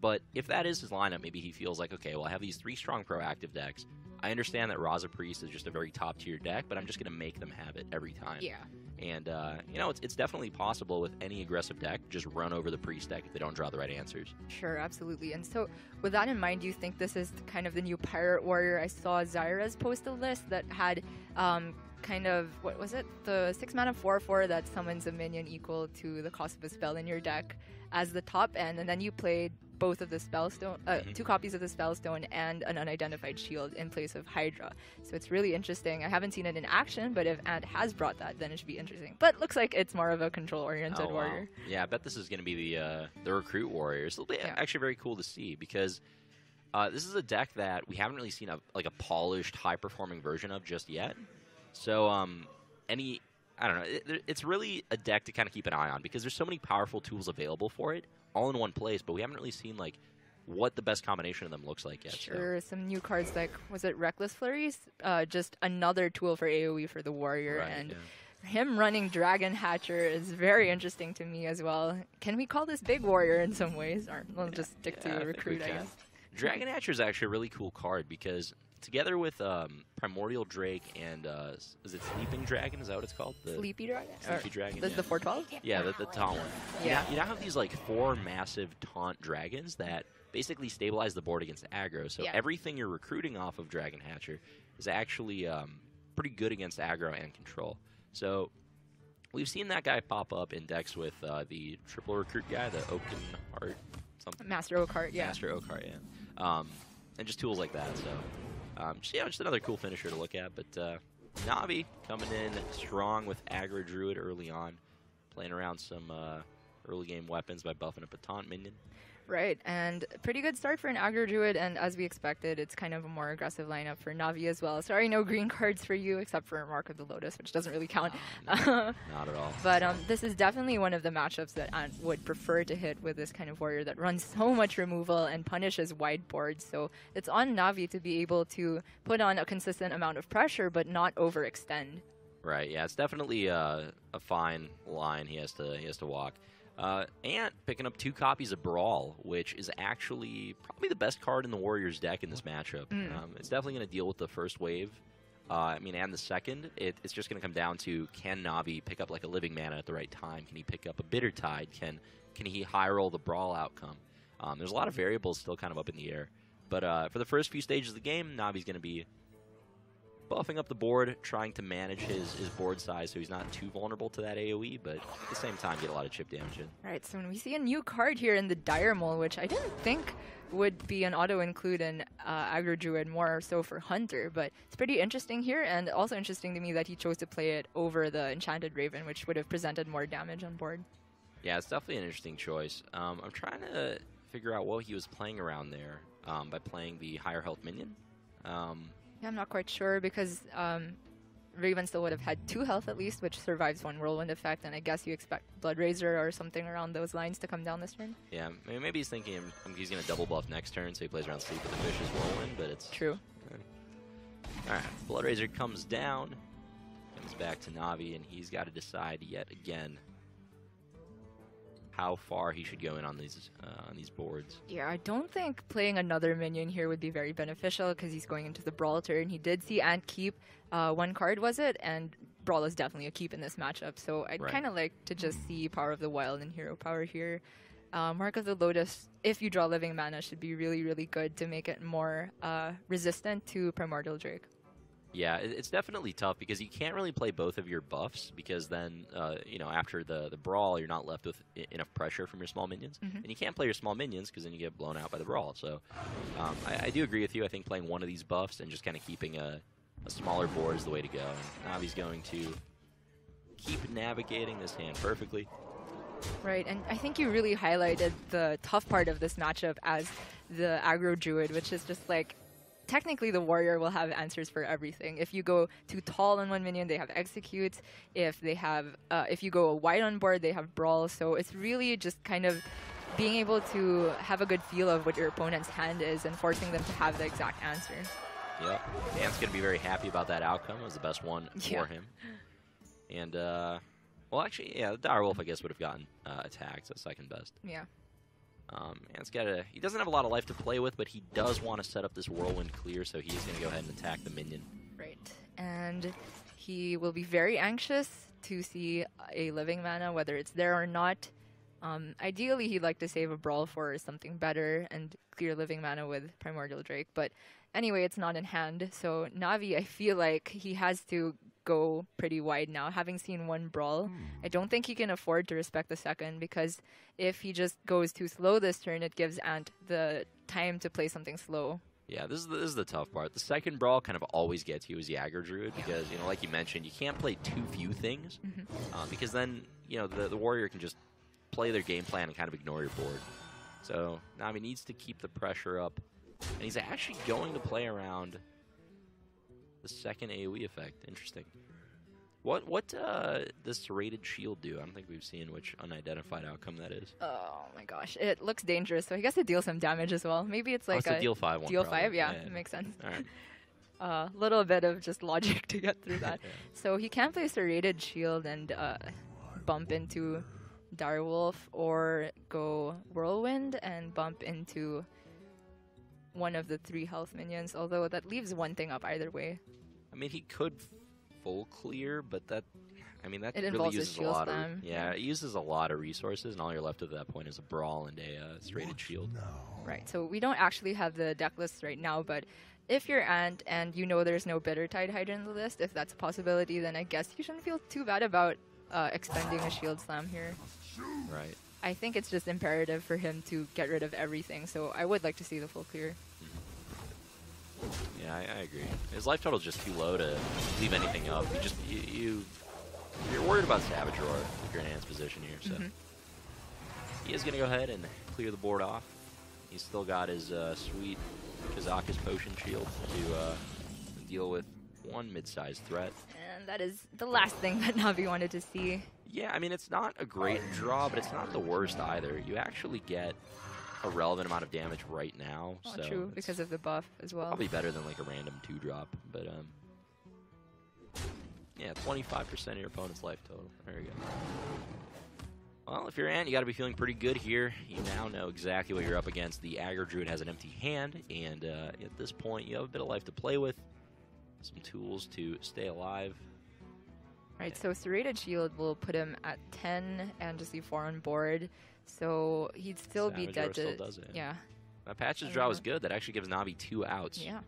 But if that is his lineup, maybe he feels like, okay, well, I have these 3 strong proactive decks. I understand that Raza Priest is just a very top-tier deck, but I'm just going to make them have it every time. Yeah. And, you know, it's definitely possible with any aggressive deck, just run over the Priest deck if they don't draw the right answers. Sure, absolutely. And so, with that in mind, do you think this is kind of the new Pirate Warrior? I saw Zyra's post a list that had kind of, what was it? The 6-mana 4/4 that summons a minion equal to the cost of a spell in your deck as the top end, and then you played both of the Spellstone, 2 copies of the Spellstone and an unidentified shield in place of Hydra. So it's really interesting. I haven't seen it in action, but if Ant has brought that, then it should be interesting. But looks like it's more of a control-oriented warrior. Yeah, I bet this is going to be the Recruit Warriors. It'll be actually very cool to see because this is a deck that we haven't really seen a polished, high-performing version of just yet. So I don't know, it's really a deck to kind of keep an eye on because there's so many powerful tools available for it all in one place, but we haven't really seen like what the best combination of them looks like yet. Sure, some new cards like, was it Reckless Flurries? Just another tool for AoE for the warrior, and him running Dragon Hatcher is very interesting to me as well. Can we call this big warrior in some ways? Or we'll just stick to Recruit, I guess. Dragon Hatcher is actually a really cool card because together with Primordial Drake and is it Sleeping Dragon? Is that what it's called? The Sleepy Dragon? Sleepy Dragon. This is the 4/12? Yeah, the taunt one. Yeah. You now have these like 4 massive taunt dragons that basically stabilize the board against aggro. So everything you're recruiting off of Dragon Hatcher is actually pretty good against aggro and control. So we've seen that guy pop up in decks with the triple recruit guy, the Oaken Heart something. Master Oakheart, yeah. Master Oakheart, yeah. And just tools like that. So just another cool finisher to look at. But Navi coming in strong with aggro druid early on, playing around some early game weapons by buffing up a taunt minion. Right, and pretty good start for an aggro druid, and as we expected, it's kind of a more aggressive lineup for Navi as well. Sorry, no green cards for you, except for Mark of the Lotus, which doesn't really count. Not at all. But this is definitely one of the matchups that Ant would prefer to hit with this kind of warrior that runs so much removal and punishes wide boards. So it's on Navi to be able to put on a consistent amount of pressure, but not overextend. Right, yeah, it's definitely a fine line he has to walk. Ant picking up 2 copies of Brawl, which is actually probably the best card in the Warriors deck in this matchup. It's definitely going to deal with the first wave, and the second. It's just going to come down to, can Navi pick up like a living mana at the right time? Can he pick up a Bitter Tide? Can he high roll the Brawl outcome? There's a lot of variables still kind of up in the air. But for the first few stages of the game, Navi's going to be buffing up the board, trying to manage his board size so he's not too vulnerable to that AoE, but at the same time get a lot of chip damage in. All right, so when we see a new card here in the Dire Mole, which I didn't think would be an auto-include in aggro druid, more so for Hunter, but it's pretty interesting here, and also interesting to me that he chose to play it over the Enchanted Raven, which would have presented more damage on board. Yeah, it's definitely an interesting choice. I'm trying to figure out what he was playing around there by playing the higher health minion. Yeah, I'm not quite sure because Raven still would have had 2 health at least, which survives 1 whirlwind effect, and I guess you expect Bloodrazor or something around those lines to come down this turn. Yeah, maybe he's thinking he's going to double buff next turn, so he plays around Sleep with the Vicious Whirlwind, but it's... True. Alright, Bloodrazor comes down, comes back to Navi, and he's got to decide yet again how far he should go in on these boards. Yeah, I don't think playing another minion here would be very beneficial because he's going into the Brawl turn. He did see Ant keep 1 card, was it? And Brawl is definitely a keep in this matchup. So I'd kind of like to just see Power of the Wild and Hero Power here. Mark of the Lotus, if you draw living mana, should be really, really good to make it more resistant to Primordial Drake. Yeah, it's definitely tough because you can't really play both of your buffs because then, after the Brawl, you're not left with enough pressure from your small minions. And you can't play your small minions because then you get blown out by the Brawl. So I do agree with you. I think playing one of these buffs and just kind of keeping a smaller board is the way to go. And Navi's going to keep navigating this hand perfectly. Right, and I think you really highlighted the tough part of this matchup as the aggro druid, which is just like, technically the warrior will have answers for everything. If you go too tall on one minion, they have executes. If you go wide on board, they have brawl. So it's really just kind of being able to have a good feel of what your opponent's hand is and forcing them to have the exact answer. Yep, Dan's going to be very happy about that outcome. It was the best one for him. And, well, actually, yeah, the Dire Wolf, I guess, would have gotten attacked, so second best. Yeah. And he doesn't have a lot of life to play with, but he does want to set up this Whirlwind clear, so he is going to go ahead and attack the minion. Right. And he will be very anxious to see a living mana, whether it's there or not. Ideally, he'd like to save a Brawl for something better and clear living mana with Primordial Drake. But anyway, it's not in hand. So Navi, I feel like he has to go pretty wide now. Having seen one Brawl, I don't think he can afford to respect the second, because if he just goes too slow this turn, it gives Ant the time to play something slow. Yeah, this is the tough part. The second Brawl kind of always gets you as the Aggro Druid because, like you mentioned, you can't play too few things because then, the Warrior can just play their game plan and kind of ignore your board. So Navi needs to keep the pressure up, and he's actually going to play around the second AoE effect. Interesting. What does Serrated Shield do? I don't think we've seen which unidentified outcome that is. Oh my gosh, it looks dangerous. So I guess it deals some damage as well. Maybe it's like it's a deal 5 one. Deal 5, yeah, it makes sense. All right. A little bit of just logic to get through that. So he can play Serrated Shield and bump into Direwolf, or go Whirlwind and bump into one of the 3 health minions, although that leaves one thing up either way. I mean, he could full clear, but that it really uses a lot of it uses a lot of resources, and all you're left with at that point is a Brawl and a Serrated Shield. Right, so we don't actually have the deck list right now, but if you're Ant and there's no Bittertide Hydra in the list, if that's a possibility, then I guess you shouldn't feel too bad about expending a Shield Slam here. Right. I think it's just imperative for him to get rid of everything, so I would like to see the full clear. Yeah, I agree. His life total is just too low to leave anything up. You're worried about Savage Roar if you're in Ant's position here, so he is going to go ahead and clear the board off. He's still got his sweet Kazakus Potion Shield to deal with one mid-sized threat. And that is the last thing that Navi wanted to see. Yeah, I mean, it's not a great draw, but it's not the worst either. You actually get a relevant amount of damage right now. Oh, so true, because of the buff as well. Probably better than like a random 2-drop, but yeah, 25% of your opponent's life total. There you go. Well, if you're Ant, you got to be feeling pretty good here. You now know exactly what you're up against. The Aggro Druid has an empty hand, and at this point, you have a bit of life to play with. Some tools to stay alive. Right, so Serrated Shield will put him at 10 and just leave 4 on board. So he'd still be dead to... Still does it. Yeah. That Patch's draw was good. That actually gives Navi 2 outs. Yeah.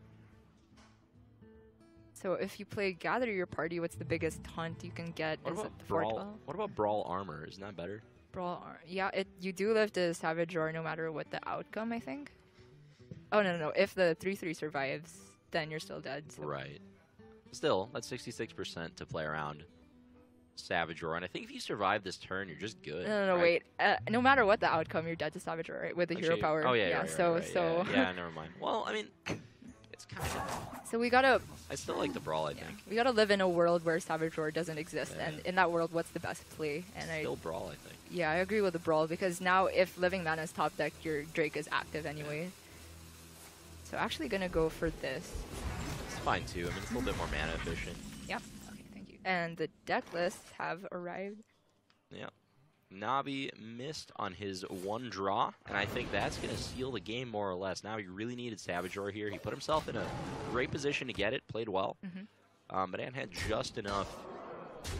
So if you play Gather Your Party, what's the biggest taunt you can get? What is about it Brawl? What about Brawl Armor? Isn't that better? Brawl Armor. Yeah, you do live to Savage Roar no matter what the outcome, I think. Oh, no. If the 3/3 survives, then you're still dead. So. Right. Still, that's 66% to play around Savage Roar, and I think if you survive this turn, you're just good. No, right? wait. No matter what the outcome, you're dead to Savage Roar, right? With the hero power. Oh, yeah, right. Yeah, never mind. Well, I mean, it's kind of... So we gotta... I still like the Brawl, I think. We gotta live in a world where Savage Roar doesn't exist, and in that world, what's the best play? And still Brawl, I think. Yeah, I agree with the Brawl, because now if Living Mana is top deck, your Drake is active anyway. So actually gonna go for this. It's fine, too. I mean, it's a little bit more mana efficient. Yep. Okay, thank you. And the deck lists have arrived. Yep. Navi missed on his 1 draw, and I think that's going to seal the game more or less. Navi really needed Savage Roar here. He put himself in a great position to get it, played well, but Ant had just enough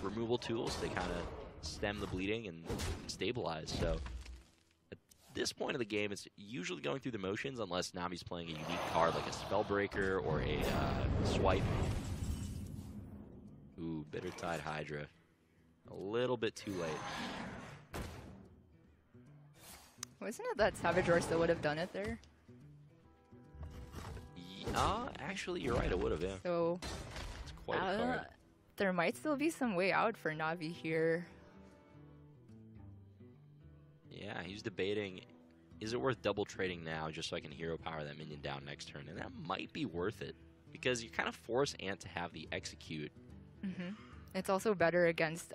removal tools to kind of stem the bleeding and stabilize. So at this point of the game, it's usually going through the motions unless Navi's playing a unique card like a Spellbreaker or a Swipe. Ooh, Bittertide Hydra. A little bit too late. Wasn't it that Savage Roar still would have done it there? Actually, you're right. It would have, yeah. So, it's quite a card. There might still be some way out for Navi here. Yeah, he's debating, is it worth double trading now just so I can hero power that minion down next turn? And that might be worth it, because you kind of force Ant to have the execute. It's also better against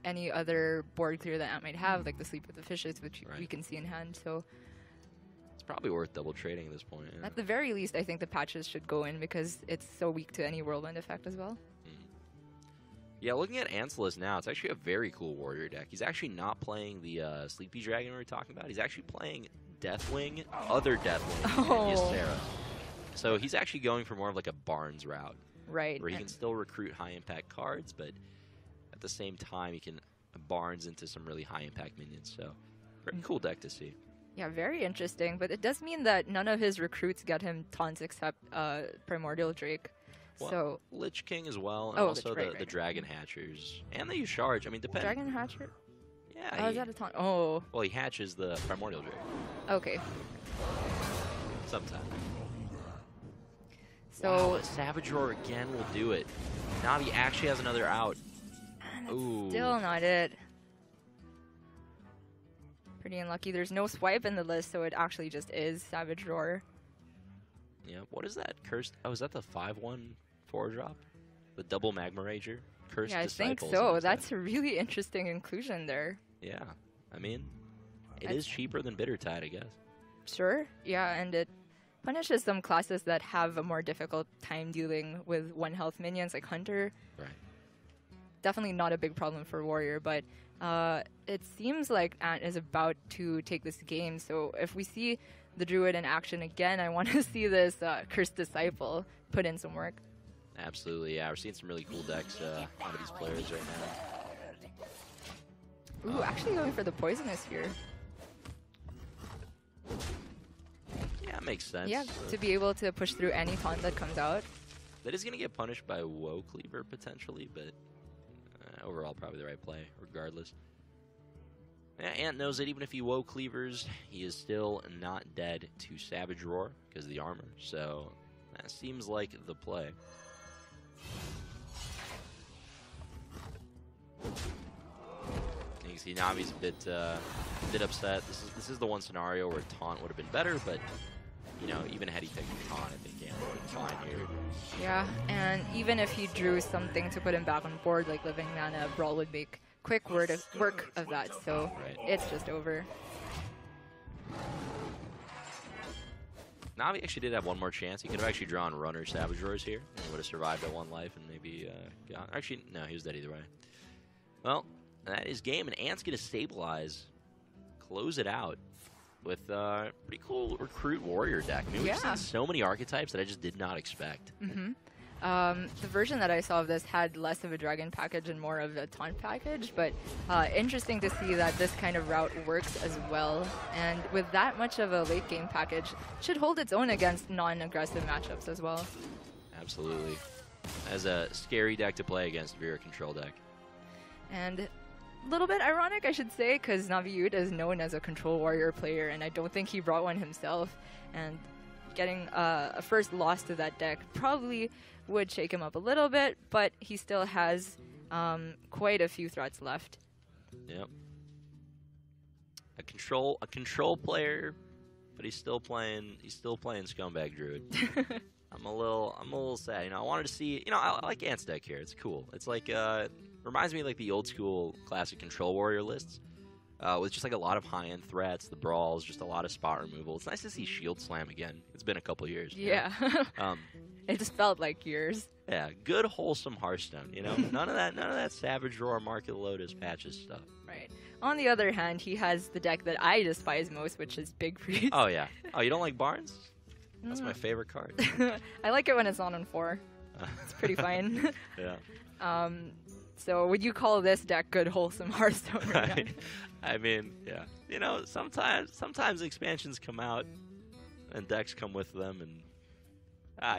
any other board clear that Ant might have, like the Sleep with the Fishes, which we can see in hand. So it's probably worth double trading at this point. Yeah. At the very least, I think the patches should go in because it's so weak to any Whirlwind effect as well. Yeah, looking at Ant's list now, it's actually a very cool warrior deck. He's actually not playing the Sleepy Dragon we were talking about. He's actually playing Deathwing, other Deathwing, and Ysera. So he's actually going for more of like a Barnes route. Right. Where he can still recruit high-impact cards, but at the same time, he can Barnes into some really high-impact minions. So, pretty cool deck to see. Yeah, very interesting. But it does mean that none of his recruits get him taunts except Primordial Drake. Well, so Lich King as well, and also the Dragon Hatchers. And they use Charge. I mean, depending. Dragon Hatcher? Yeah. Oh, is that a taunt? Oh. Well, he hatches the Primordial Drake. Okay. Sometimes. So wow, Savage Roar again will do it. Navi actually has another out. Ooh. Still not it. Pretty unlucky. There's no swipe in the list, so it actually just is Savage Roar. Yeah, what is that? Cursed? Oh, is that the 5/1 4-drop? The double Magma Rager? Cursed Yeah, I think Disciples so. That's a really interesting inclusion there. Yeah, I mean, it is cheaper than Bittertide, I guess. Sure, yeah, and it punishes some classes that have a more difficult time dealing with 1 health minions, like Hunter. Right. Definitely not a big problem for Warrior, but it seems like Ant is about to take this game, so if we see the Druid in action again, I want to see this Cursed Disciple put in some work. Absolutely, yeah. We're seeing some really cool decks out of these players right now. Ooh, actually going for the Poisonous here. Yeah, it makes sense. Yeah, to be able to push through any taunt that comes out. That is going to get punished by Woe Cleaver, potentially, but overall probably the right play, regardless. Yeah, Ant knows that even if he Woe Cleavers, he is still not dead to Savage Roar because of the armor, so that seems like the play. You can see Navi's a bit upset. This is the one scenario where Taunt would have been better, but you know, even had he taken Taunt, I think Ant would have been fine here. Yeah, and even if he drew something to put him back on board, like Living Mana, Brawl would make quick work of that, so it's just over. Navi actually did have one more chance. He could have actually drawn Runner Savage Roars here and would have survived at 1 life and maybe got... Actually, no, he was dead either way. Well, that is game, and Ant's going to stabilize, close it out with a pretty cool Recruit Warrior deck. I mean, we've seen so many archetypes that I just did not expect. The version that I saw of this had less of a dragon package and more of a taunt package, but interesting to see that this kind of route works as well. And with that much of a late game package, should hold its own against non-aggressive matchups as well. Absolutely. As a scary deck to play against Vera control deck. And a little bit ironic, I should say, because NaviOOT is known as a control warrior player, and I don't think he brought one himself. And getting a first loss to that deck probably would shake him up a little bit, but he still has quite a few threats left. Yep. A control player, but he's still playing Scumbag Druid. I'm a little sad. You know, I wanted to see. You know, I like Ant's deck here. It's cool. It's like reminds me of like the old school classic control warrior lists. With just like a lot of high-end threats, the brawls, just a lot of spot removal. It's nice to see Shield Slam again. It's been a couple years. Yeah. It just felt like years. Yeah, good wholesome Hearthstone. You know, none of that Savage Roar, Market Lotus patches stuff. Right. On the other hand, he has the deck that I despise most, which is Big Priest. Oh yeah. Oh, you don't like Barnes? That's my favorite card. I like it when it's on 4. It's pretty fine. Yeah. So would you call this deck good wholesome Hearthstone? Right. I mean, yeah. You know, sometimes expansions come out and decks come with them, and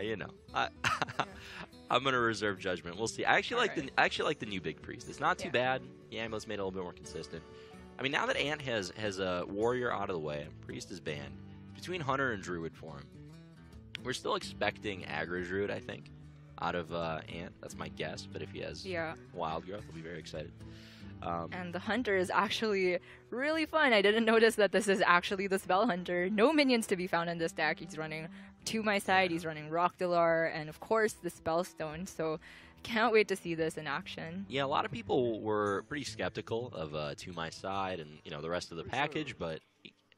you know, I'm gonna reserve judgment. We'll see. I actually like the new Big Priest. It's not too bad. The Amulet's made it a little bit more consistent. I mean, now that Ant has a warrior out of the way, Priest is banned. Between Hunter and Druid for him, we're still expecting aggro Druid, I think, out of Ant. That's my guess. But if he has Wild Growth, I'll be very excited. And the Hunter is actually really fun. I didn't notice that this is actually the Spell Hunter. No minions to be found in this deck. He's running To My Side, he's running Rockdalar, and of course the Spellstone. So can't wait to see this in action. Yeah, a lot of people were pretty skeptical of To My Side and the rest of the package, but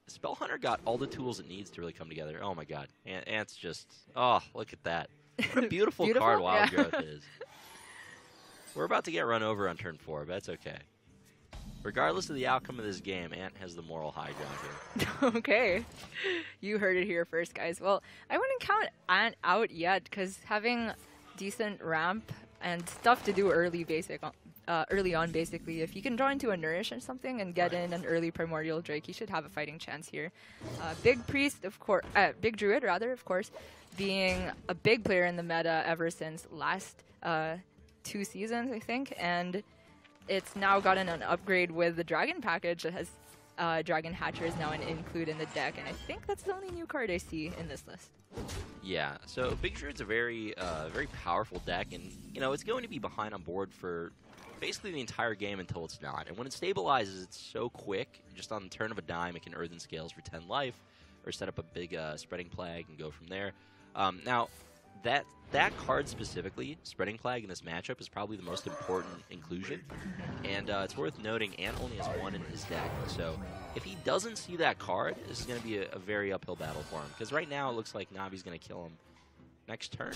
Spell Hunter got all the tools it needs to really come together. Oh my god. Ant's just, oh, look at that. What a beautiful card Wild Growth is. We're about to get run over on turn 4, but that's okay. Regardless of the outcome of this game, Ant has the moral high ground here. Okay. You heard it here first, guys. Well, I wouldn't count Ant out yet, because having decent ramp and stuff to do early on, basically, if you can draw into a Nourish or something and get in an early Primordial Drake, you should have a fighting chance here. Big Priest, of course, Big Druid, rather, of course, being a big player in the meta ever since last 2 seasons, I think, and it's now gotten an upgrade with the Dragon package that has Dragon Hatcher is now an include in the deck, and I think that's the only new card I see in this list. Yeah, so Big Druid's a very powerful deck, and it's going to be behind on board for basically the entire game until it's not. And when it stabilizes, it's so quick. Just on the turn of a dime, it can Earthen Scales for 10 life, or set up a big Spreading Plague and go from there. Now, that card specifically, Spreading Plague in this matchup, is probably the most important inclusion. And it's worth noting, Ant only has 1 in his deck. So if he doesn't see that card, this is going to be a very uphill battle for him. Because right now, it looks like Navi's going to kill him next turn.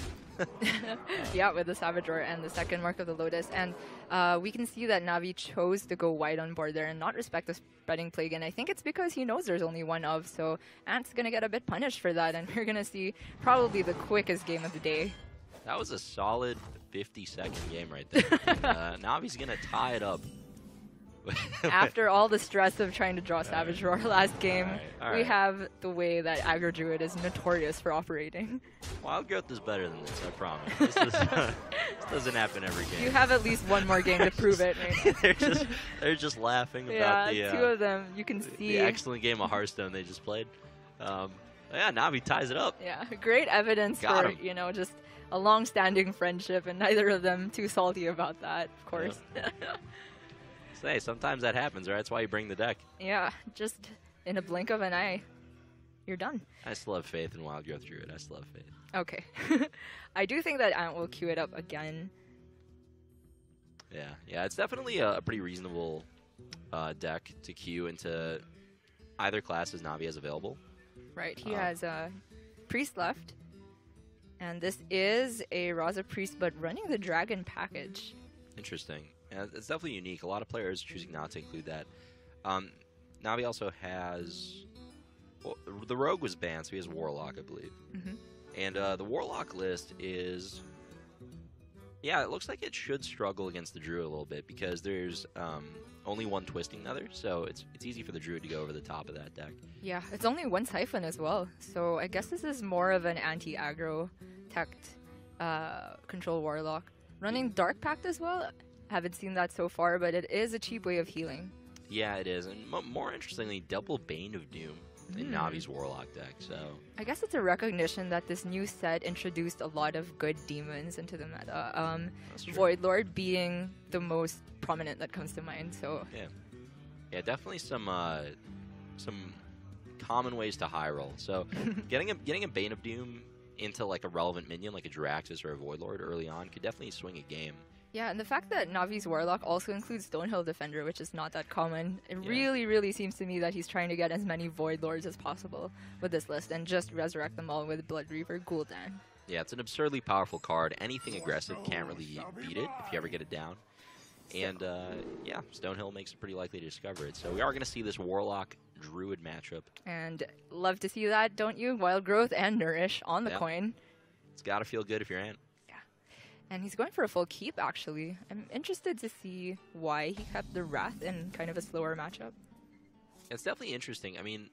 Yeah, with the Savage Roar and the second Mark of the Lotus. And we can see that Navi chose to go wide on board there and not respect the Spreading Plague. And I think it's because he knows there's only 1 of. So Ant's going to get a bit punished for that. And we're going to see probably the quickest game of the day. That was a solid 50-second game right there. And, Navi's going to tie it up. After all the stress of trying to draw Savage Roar last game, all we right. have the way that Aggro Druid is notorious for operating. Wild Growth is better than this, I promise. This doesn't happen every game. You have at least 1 more game to prove it, right? they're just laughing Yeah, about the 2 of them. You can see. the excellent game of Hearthstone they just played. Yeah, Navi ties it up. Yeah, great evidence Got for, him. just a long-standing friendship, and neither of them too salty about that, of course. Hey, sometimes that happens, right? That's why you bring the deck. Yeah, just in a blink of an eye, you're done. I still have faith in Wild Growth Druid. I still have faith. Okay. I do think that Ant will queue it up again. Yeah, it's definitely a pretty reasonable deck to queue into either classes Navi has available. Right, he has Priest left. And this is a Raza Priest, but running the Dragon package. Interesting. Yeah, it's definitely unique. A lot of players choosing not to include that. Navi also has... Well, the Rogue was banned, so he has Warlock, I believe. And the Warlock list is... Yeah, it looks like it should struggle against the Druid a little bit, because there's only 1 Twisting Nether, so it's easy for the Druid to go over the top of that deck. Yeah, it's only 1 Siphon as well, so I guess this is more of an anti-aggro teched control Warlock. Running Dark Pact as well? Haven't seen that so far, but it is a cheap way of healing. Yeah, it is, and more interestingly, double Bane of Doom in Navi's Warlock deck, so... I guess it's a recognition that this new set introduced a lot of good demons into the meta. Void Lord being the most prominent that comes to mind, so... Yeah, definitely some common ways to high roll. So, getting a Bane of Doom into like a relevant minion like a Jiraxis or a Void Lord early on could definitely swing a game. Yeah, and the fact that Navi's Warlock also includes Stonehill Defender, which is not that common, it really seems to me that he's trying to get as many Void Lords as possible with this list and just resurrect them all with Blood Reaver Gul'dan. Yeah, it's an absurdly powerful card. Anything aggressive can't really beat it if you ever get it down. And, yeah, Stonehill makes it pretty likely to discover it. So we are going to see this Warlock-Druid matchup. And love to see that, don't you? Wild Growth and Nourish on the coin. It's got to feel good if you're Ant. And he's going for a full keep, actually. I'm interested to see why he kept the Wrath in kind of a slower matchup. It's definitely interesting. I mean,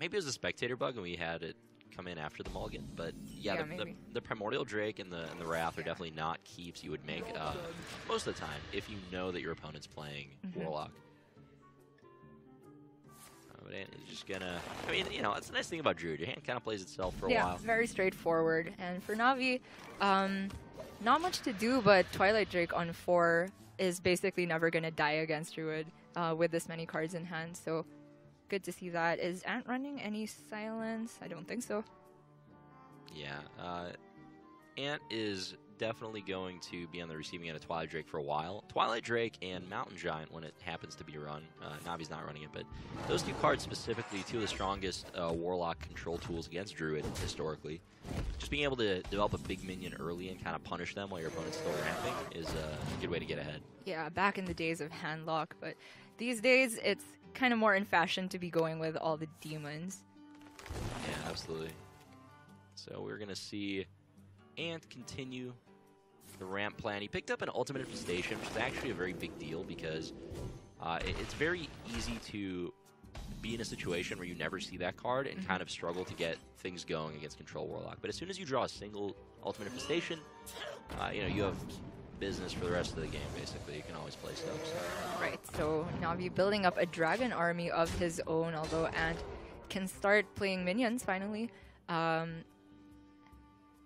maybe it was a spectator bug and we had it come in after the mulligan. But yeah, the Primordial Drake and the Wrath are definitely not keeps you would make most of the time if you know that your opponent's playing Warlock. But Ant is just gonna... I mean, you know, that's the nice thing about Druid. Your hand kind of plays itself for a while. Yeah, very straightforward. And for Navi, not much to do, but Twilight Drake on 4 is basically never going to die against Druid with this many cards in hand. So good to see that. Is Ant running any silence? I don't think so. Yeah. Ant is definitely going to be on the receiving end of Twilight Drake for a while. Twilight Drake and Mountain Giant when it happens to be run. Navi's not running it, but those 2 cards specifically, 2 of the strongest Warlock control tools against Druid historically. Just being able to develop a big minion early and kind of punish them while your opponent's still ramping is a good way to get ahead. Yeah, back in the days of Handlock, but these days, it's kind of more in fashion to be going with all the demons. Yeah, absolutely. So we're going to see Ant continue the ramp plan. He picked up an Ultimate Infestation, which is actually a very big deal because it's very easy to be in a situation where you never see that card and kind of struggle to get things going against Control Warlock. But as soon as you draw a single Ultimate Infestation, you have business for the rest of the game, basically. You can always play stuff. So. Right, so Navi building up a dragon army of his own, although Ant can start playing minions finally.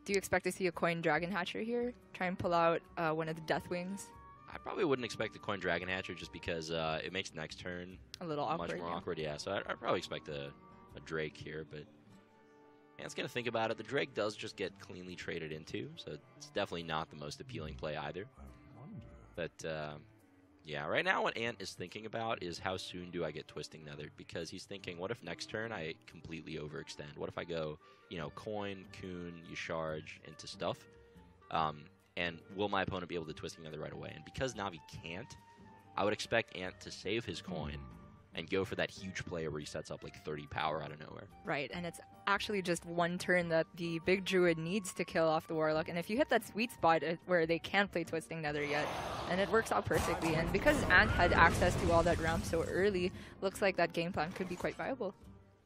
Do you expect to see a coin Dragon Hatcher here? Try and pull out one of the Deathwings? I probably wouldn't expect a coin Dragon Hatcher just because it makes next turn a little awkward, much more awkward. Yeah, so I'd probably expect a Drake here, but Ant's going to think about it. The Drake does just get cleanly traded into, so it's definitely not the most appealing play either. But yeah, right now what Ant is thinking about is how soon do I get Twisting Nethered, because he's thinking, what if next turn I completely overextend? What if I go, Coin, Coon, Yasharj into stuff? And will my opponent be able to Twisting Nether right away? And because Navi can't, I would expect Ant to save his coin and go for that huge play where he sets up like 30 power out of nowhere. Right, and it's actually just one turn that the big druid needs to kill off the warlock, and if you hit that sweet spot where they can't play Twisting Nether yet, and it works out perfectly, and because Ant had access to all that ramp so early, looks like that game plan could be quite viable.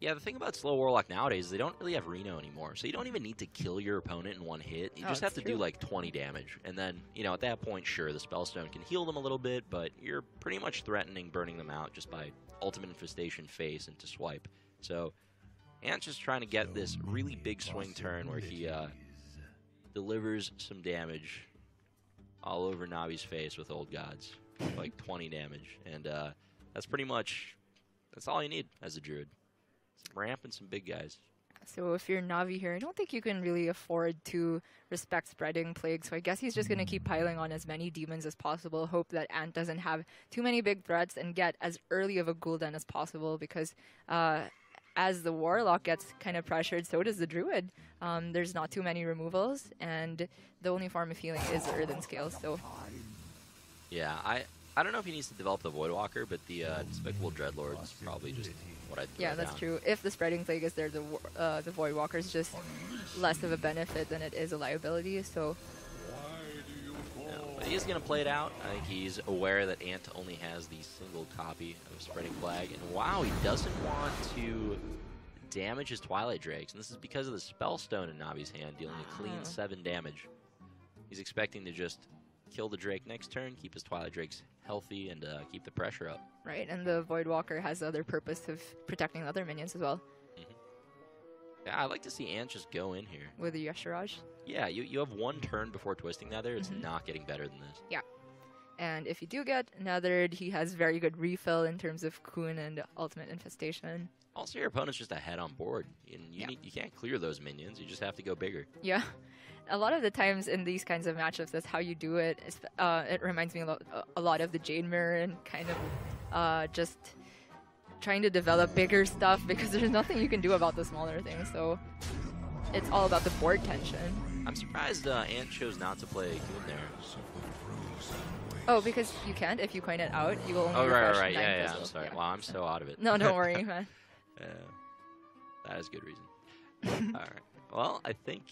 Yeah, the thing about slow Warlock nowadays is they don't really have Reno anymore, so you don't even need to kill your opponent in one hit. You just have to do like 20 damage, and then, at that point, sure, the Spellstone can heal them a little bit, but you're pretty much threatening burning them out just by Ultimate Infestation face into swipe. So Ant's just trying to get this really big swing turn where he delivers some damage all over Navi's face with Old Gods, like 20 damage, and that's all you need as a druid. Some ramp and some big guys. So if you're Navi here, I don't think you can really afford to respect spreading Plague, so I guess he's just going to keep piling on as many demons as possible, hope that Ant doesn't have too many big threats, and get as early of a Gul'dan as possible, because as the Warlock gets kind of pressured, so does the Druid. There's not too many removals, and the only form of healing is the Earthen Scales, so... Yeah, I don't know if he needs to develop the Voidwalker, but the Despicable Dreadlord is probably just what I'd Yeah, that's true. If the Spreading Plague is there, the Voidwalker is just less of a benefit than it is a liability, so... No, but he is going to play it out. I think he's aware that Ant only has the single copy of Spreading Plague, and wow, he doesn't want to damage his Twilight Drakes, and this is because of the Spellstone in Navi's hand, dealing a clean 7 damage. He's expecting to just kill the Drake next turn, keep his Twilight Drakes healthy, and keep the pressure up. Right, and the Voidwalker has the other purpose of protecting other minions as well. Yeah, I'd like to see Ant just go in here. With the Yasharaj? Yeah, you have one turn before Twisting Nether. It's not getting better than this. Yeah. And if you do get Nethered, he has very good refill in terms of Kun and Ultimate Infestation. Also, your opponent's just ahead on board. And you can't clear those minions. You just have to go bigger. Yeah. A lot of the times in these kinds of matchups, that's how you do it. It reminds me a lot of the Jade Mirror and kind of just trying to develop bigger stuff because there's nothing you can do about the smaller things. So it's all about the board tension. I'm surprised Ant chose not to play Goon there. Oh, because you can't. If you coin it out, you will only refresh refresh 9 Yeah, puzzles. I'm sorry. Wow, I'm so out of it. No, don't worry, man. That is good reason. All right. Well, I think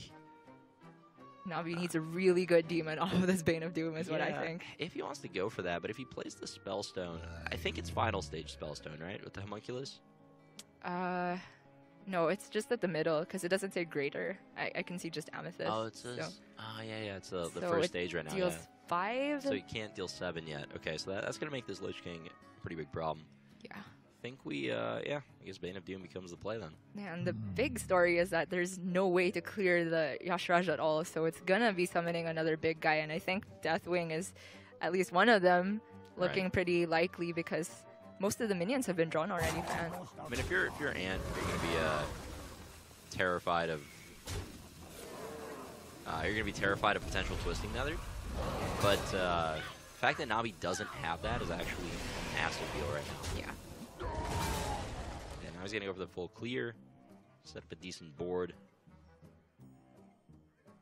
Navi needs a really good demon off of this Bane of Doom is what I think. If he wants to go for that, but if he plays the Spellstone, I think it's final stage Spellstone, right? With the Homunculus? No, it's just at the middle, because it doesn't say greater. I can see just Amethyst. Oh, it says... Oh, yeah, it's the so first stage right now. Deals 5? So you can't deal 7 yet. Okay, so that's going to make this Lich King a pretty big problem. Yeah. I think I guess Bane of Doom becomes the play then. Yeah, and the big story is that there's no way to clear the Yasharaj at all, so it's gonna be summoning another big guy, and I think Deathwing is at least one of them looking pretty likely because most of the minions have been drawn already, man. I mean, if you're Ant, you're gonna be terrified of potential Twisting Nether, but the fact that Navi doesn't have that is actually a massive deal right now. Yeah. And now he's getting over the full clear, set up a decent board,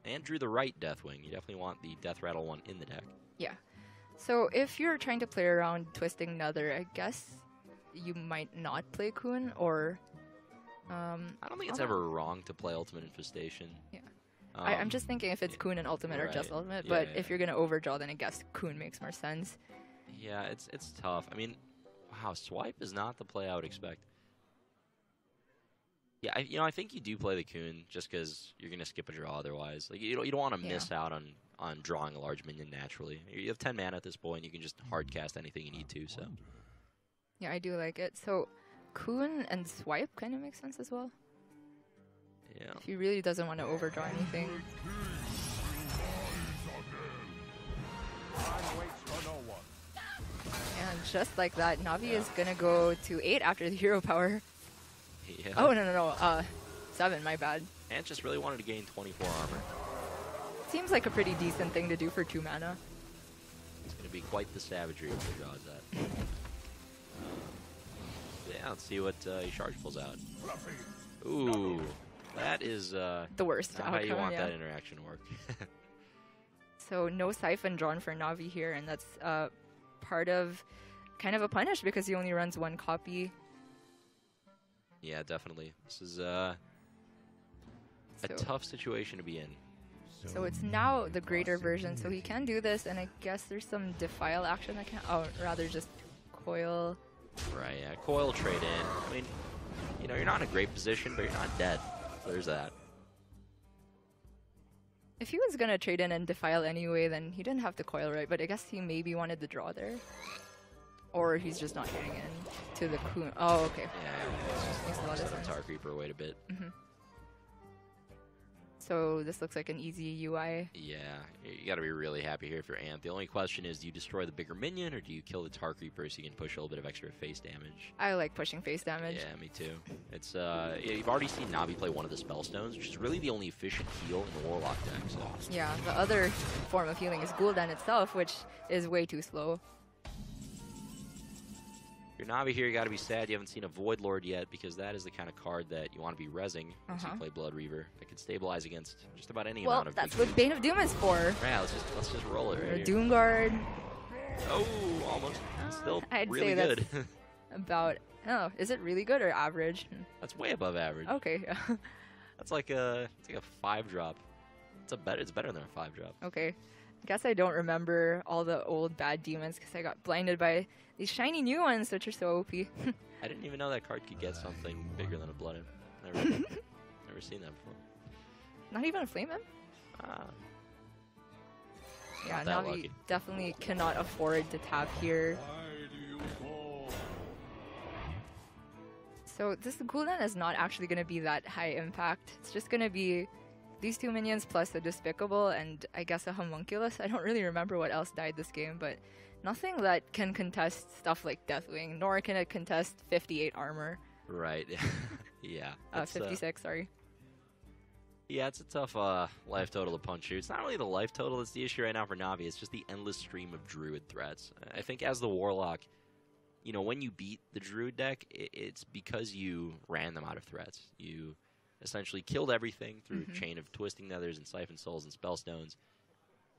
and drew the right Deathwing. You definitely want the Death Rattle one in the deck. Yeah. So if you're trying to play around Twisting Nether, I guess you might not play Kun, or... I don't think it's ever wrong to play Ultimate Infestation. Yeah. I'm just thinking if it's Kun and Ultimate or just Ultimate, but if you're going to overdraw, then I guess Kun makes more sense. Yeah, it's tough. I mean, wow, Swipe is not the play I would expect. Yeah, I think you do play the Kun just because you're going to skip a draw otherwise. Like you don't want to miss out on drawing a large minion naturally. You have 10 mana at this point. You can just hard cast anything you need to. So. Yeah, I do like it. So Kun and Swipe kind of makes sense as well. Yeah. If he really doesn't want to overdraw anything. And just like that, Navi is going to go to 8 after the hero power. Yeah. Oh, no. 7, my bad. Ant just really wanted to gain 24 armor. Seems like a pretty decent thing to do for 2 mana. It's going to be quite the savagery if he draws that. Yeah, let's see what Charge pulls out. Ooh, that is the worst not outcome, how you want that interaction to work. So no Siphon drawn for Navi here, and that's part of kind of a punish because he only runs 1 copy. Yeah, definitely. This is a tough situation to be in. So it's now the greater version, so he can do this, and I guess there's some Defile action that can... Oh, rather just Coil. Right, yeah. Coil trade in. I mean, you're not in a great position, but you're not dead. So there's that. If he was going to trade in and Defile anyway, then he didn't have to Coil, right? But I guess he maybe wanted the draw there. Or he's just not getting in to the Kun. Oh, okay. Yeah, makes a lot of sense. Tar Creeper wait a bit. So this looks like an easy UI. Yeah, you got to be really happy here if you're Ant. The only question is, do you destroy the bigger minion, or do you kill the Tar Creeper so you can push a little bit of extra face damage? I like pushing face damage. Yeah, me too. It's you've already seen Navi play one of the Spellstones, which is really the only efficient heal in the Warlock deck. So. Yeah, the other form of healing is Gul'dan itself, which is way too slow. If you're Navi here, you got to be sad you haven't seen a Void Lord yet, because that is the kind of card that you want to be rezzing once you play Blood Reaver. That can stabilize against just about any amount of... Well, that's what Bane of Doom is for. Yeah, let's just roll it right here. Doom Guard. Oh, almost. Still I'd really say good. That's about... Oh, is it really good or average? That's way above average. Okay, yeah. That's like a 5-drop. It's better than a 5-drop. Okay. I guess I don't remember all the old bad demons because I got blinded by these shiny new ones, which are so OP. I didn't even know that card could get something bigger than a Blood Imp. Never seen that before. Not even a Flame Imp? Yeah, Not that Navi lucky. definitely cannot afford to tap here. So this Gul'dan is not actually going to be that high impact. It's just going to be these 2 minions plus the Despicable and I guess a Homunculus. I don't really remember what else died this game, but nothing that can contest stuff like Deathwing, nor can it contest 58 armor. Right. Yeah. 56, sorry. Yeah, it's a tough life total to punch through. It's not really the life total that's the issue right now for Navi. It's just the endless stream of Druid threats. I think as the Warlock, when you beat the Druid deck, it's because you ran them out of threats. You essentially killed everything through a chain of Twisting Nethers and Siphon Souls and Spellstones.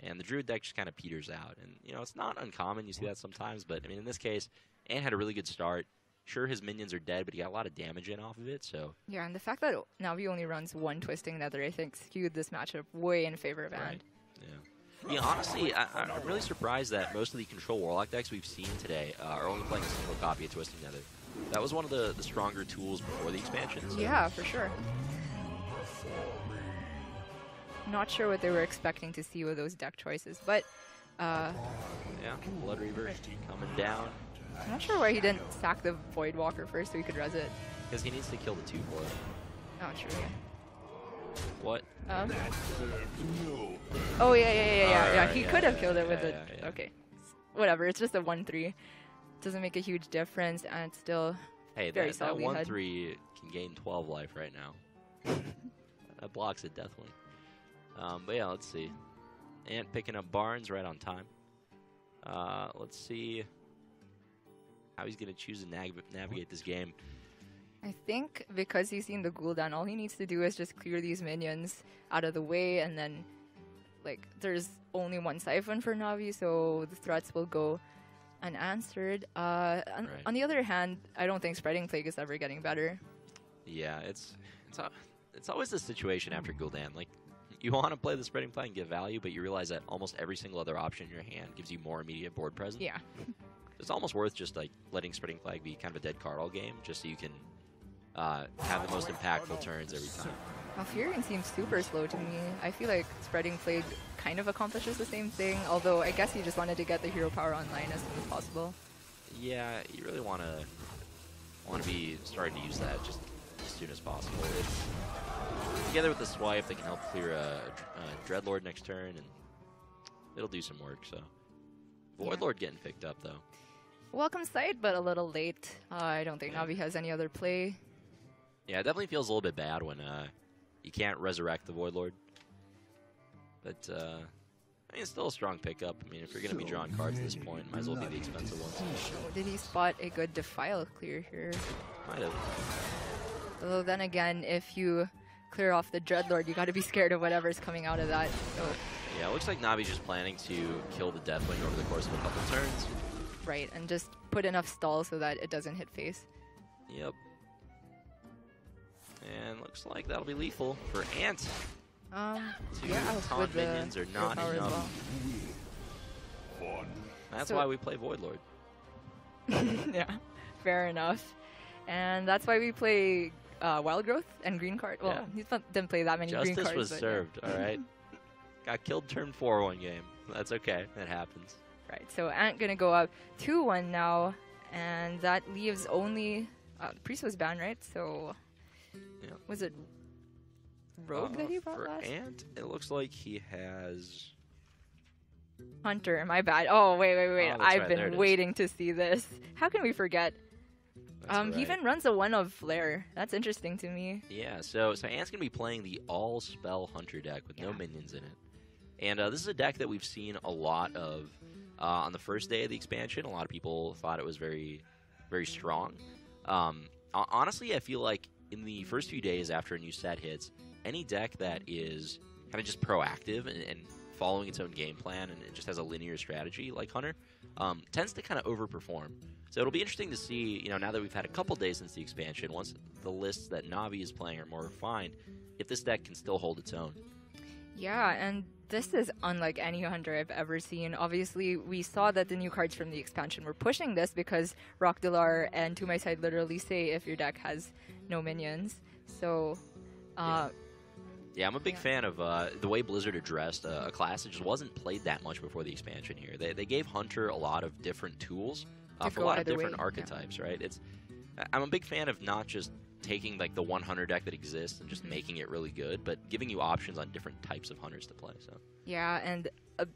And the Druid deck just kind of peters out. And, it's not uncommon. You see that sometimes. But, I mean, in this case, Ant had a really good start. Sure, his minions are dead, but he got a lot of damage in off of it. So yeah, and the fact that Navi only runs 1 Twisting Nether, I think, skewed this matchup way in favor of Ant. Right. Yeah. Yeah, honestly, I'm really surprised that most of the Control Warlock decks we've seen today are only playing a single copy of Twisting Nether. That was one of the stronger tools before the expansion. So. Yeah, for sure. Not sure what they were expecting to see with those deck choices, but... yeah, Blood Reaver coming down. I'm not sure why he didn't sack the Void Walker first so he could res it. Because he needs to kill the 2 for it. Oh, true, yeah. What? Oh, yeah. He yeah, could have killed it with yeah, it. yeah. Okay. Whatever, it's just a 1-3. Doesn't make a huge difference, and it's still very that solidly ahead. 1-3 can gain 12 life right now. That blocks it, definitely. But yeah, let's see. Ant picking up Barnes right on time. Let's see how he's going to choose to navigate this game. I think because he's seen the Gul'dan, all he needs to do is just clear these minions out of the way and then like there's only one siphon for Navi, so the threats will go unanswered. On the other hand, I don't think Spreading Plague is ever getting better. Yeah, it's always the situation after Gul'dan. Like, you want to play the Spreading Plague and get value, but you realize that almost every single other option in your hand gives you more immediate board presence. Yeah. It's almost worth just like letting Spreading Plague be kind of a dead card all game, just so you can have the most impactful turns every time. Alfurion seems super slow to me. I feel like Spreading Plague kind of accomplishes the same thing, although I guess he just wanted to get the hero power online as soon as possible. Yeah, you really want to be starting to use that just as soon as possible. Together with the swipe, they can help clear a Dreadlord next turn, and it'll do some work. So, Voidlord getting picked up though. Welcome sight, but a little late. I don't think Navi has any other play. Yeah, it definitely feels a little bit bad when you can't resurrect the Voidlord. But I mean, it's still a strong pickup. I mean, if you're going to be drawing cards at this point, might as well be the expensive ones. Did he spot a good Defile clear here? Might have. Although then again, if you clear off the Dreadlord, you got to be scared of whatever's coming out of that. So. Yeah, it looks like Navi's just planning to kill the Deathwing over the course of a couple turns. Right, and just put enough stall so that it doesn't hit face. Yep. And looks like that'll be lethal for Ant. Yeah, taunt minions are not enough. Well. That's why we play Voidlord. Yeah, fair enough. And that's why we play Wild Growth and Green Card. Well, he didn't play that many green cards. Justice was served, all right? Got killed turn 4 one game. That's okay. That happens. Right, so Ant gonna go up 2-1 now, and that leaves only... Priest was banned, right? So... Yeah. Was it Rogue that he brought for last? Ant, it looks like he has... Hunter, my bad. Oh, wait. Oh, I've been waiting to see this. How can we forget? Right. He even runs a 1 of Flare. That's interesting to me. Yeah, so Ant's going to be playing the all-spell Hunter deck with no minions in it. And this is a deck that we've seen a lot of on the first day of the expansion. A lot of people thought it was very, very strong. Honestly, I feel like in the first few days after a new set hits, any deck that is kind of just proactive and following its own game plan and it just has a linear strategy like Hunter tends to kind of overperform. So it'll be interesting to see, now that we've had a couple days since the expansion, once the lists that Navi is playing are more refined, if this deck can still hold its own. Yeah, and this is unlike any Hunter I've ever seen. Obviously, we saw that the new cards from the expansion were pushing this because Rockdelar and To My Side literally say if your deck has no minions. So, yeah, I'm a big fan of the way Blizzard addressed a class that just wasn't played that much before the expansion here. They gave Hunter a lot of different tools for a lot of different archetypes, right? I'm a big fan of not just taking like the one Hunter deck that exists and just making it really good, but giving you options on different types of Hunters to play. So yeah, and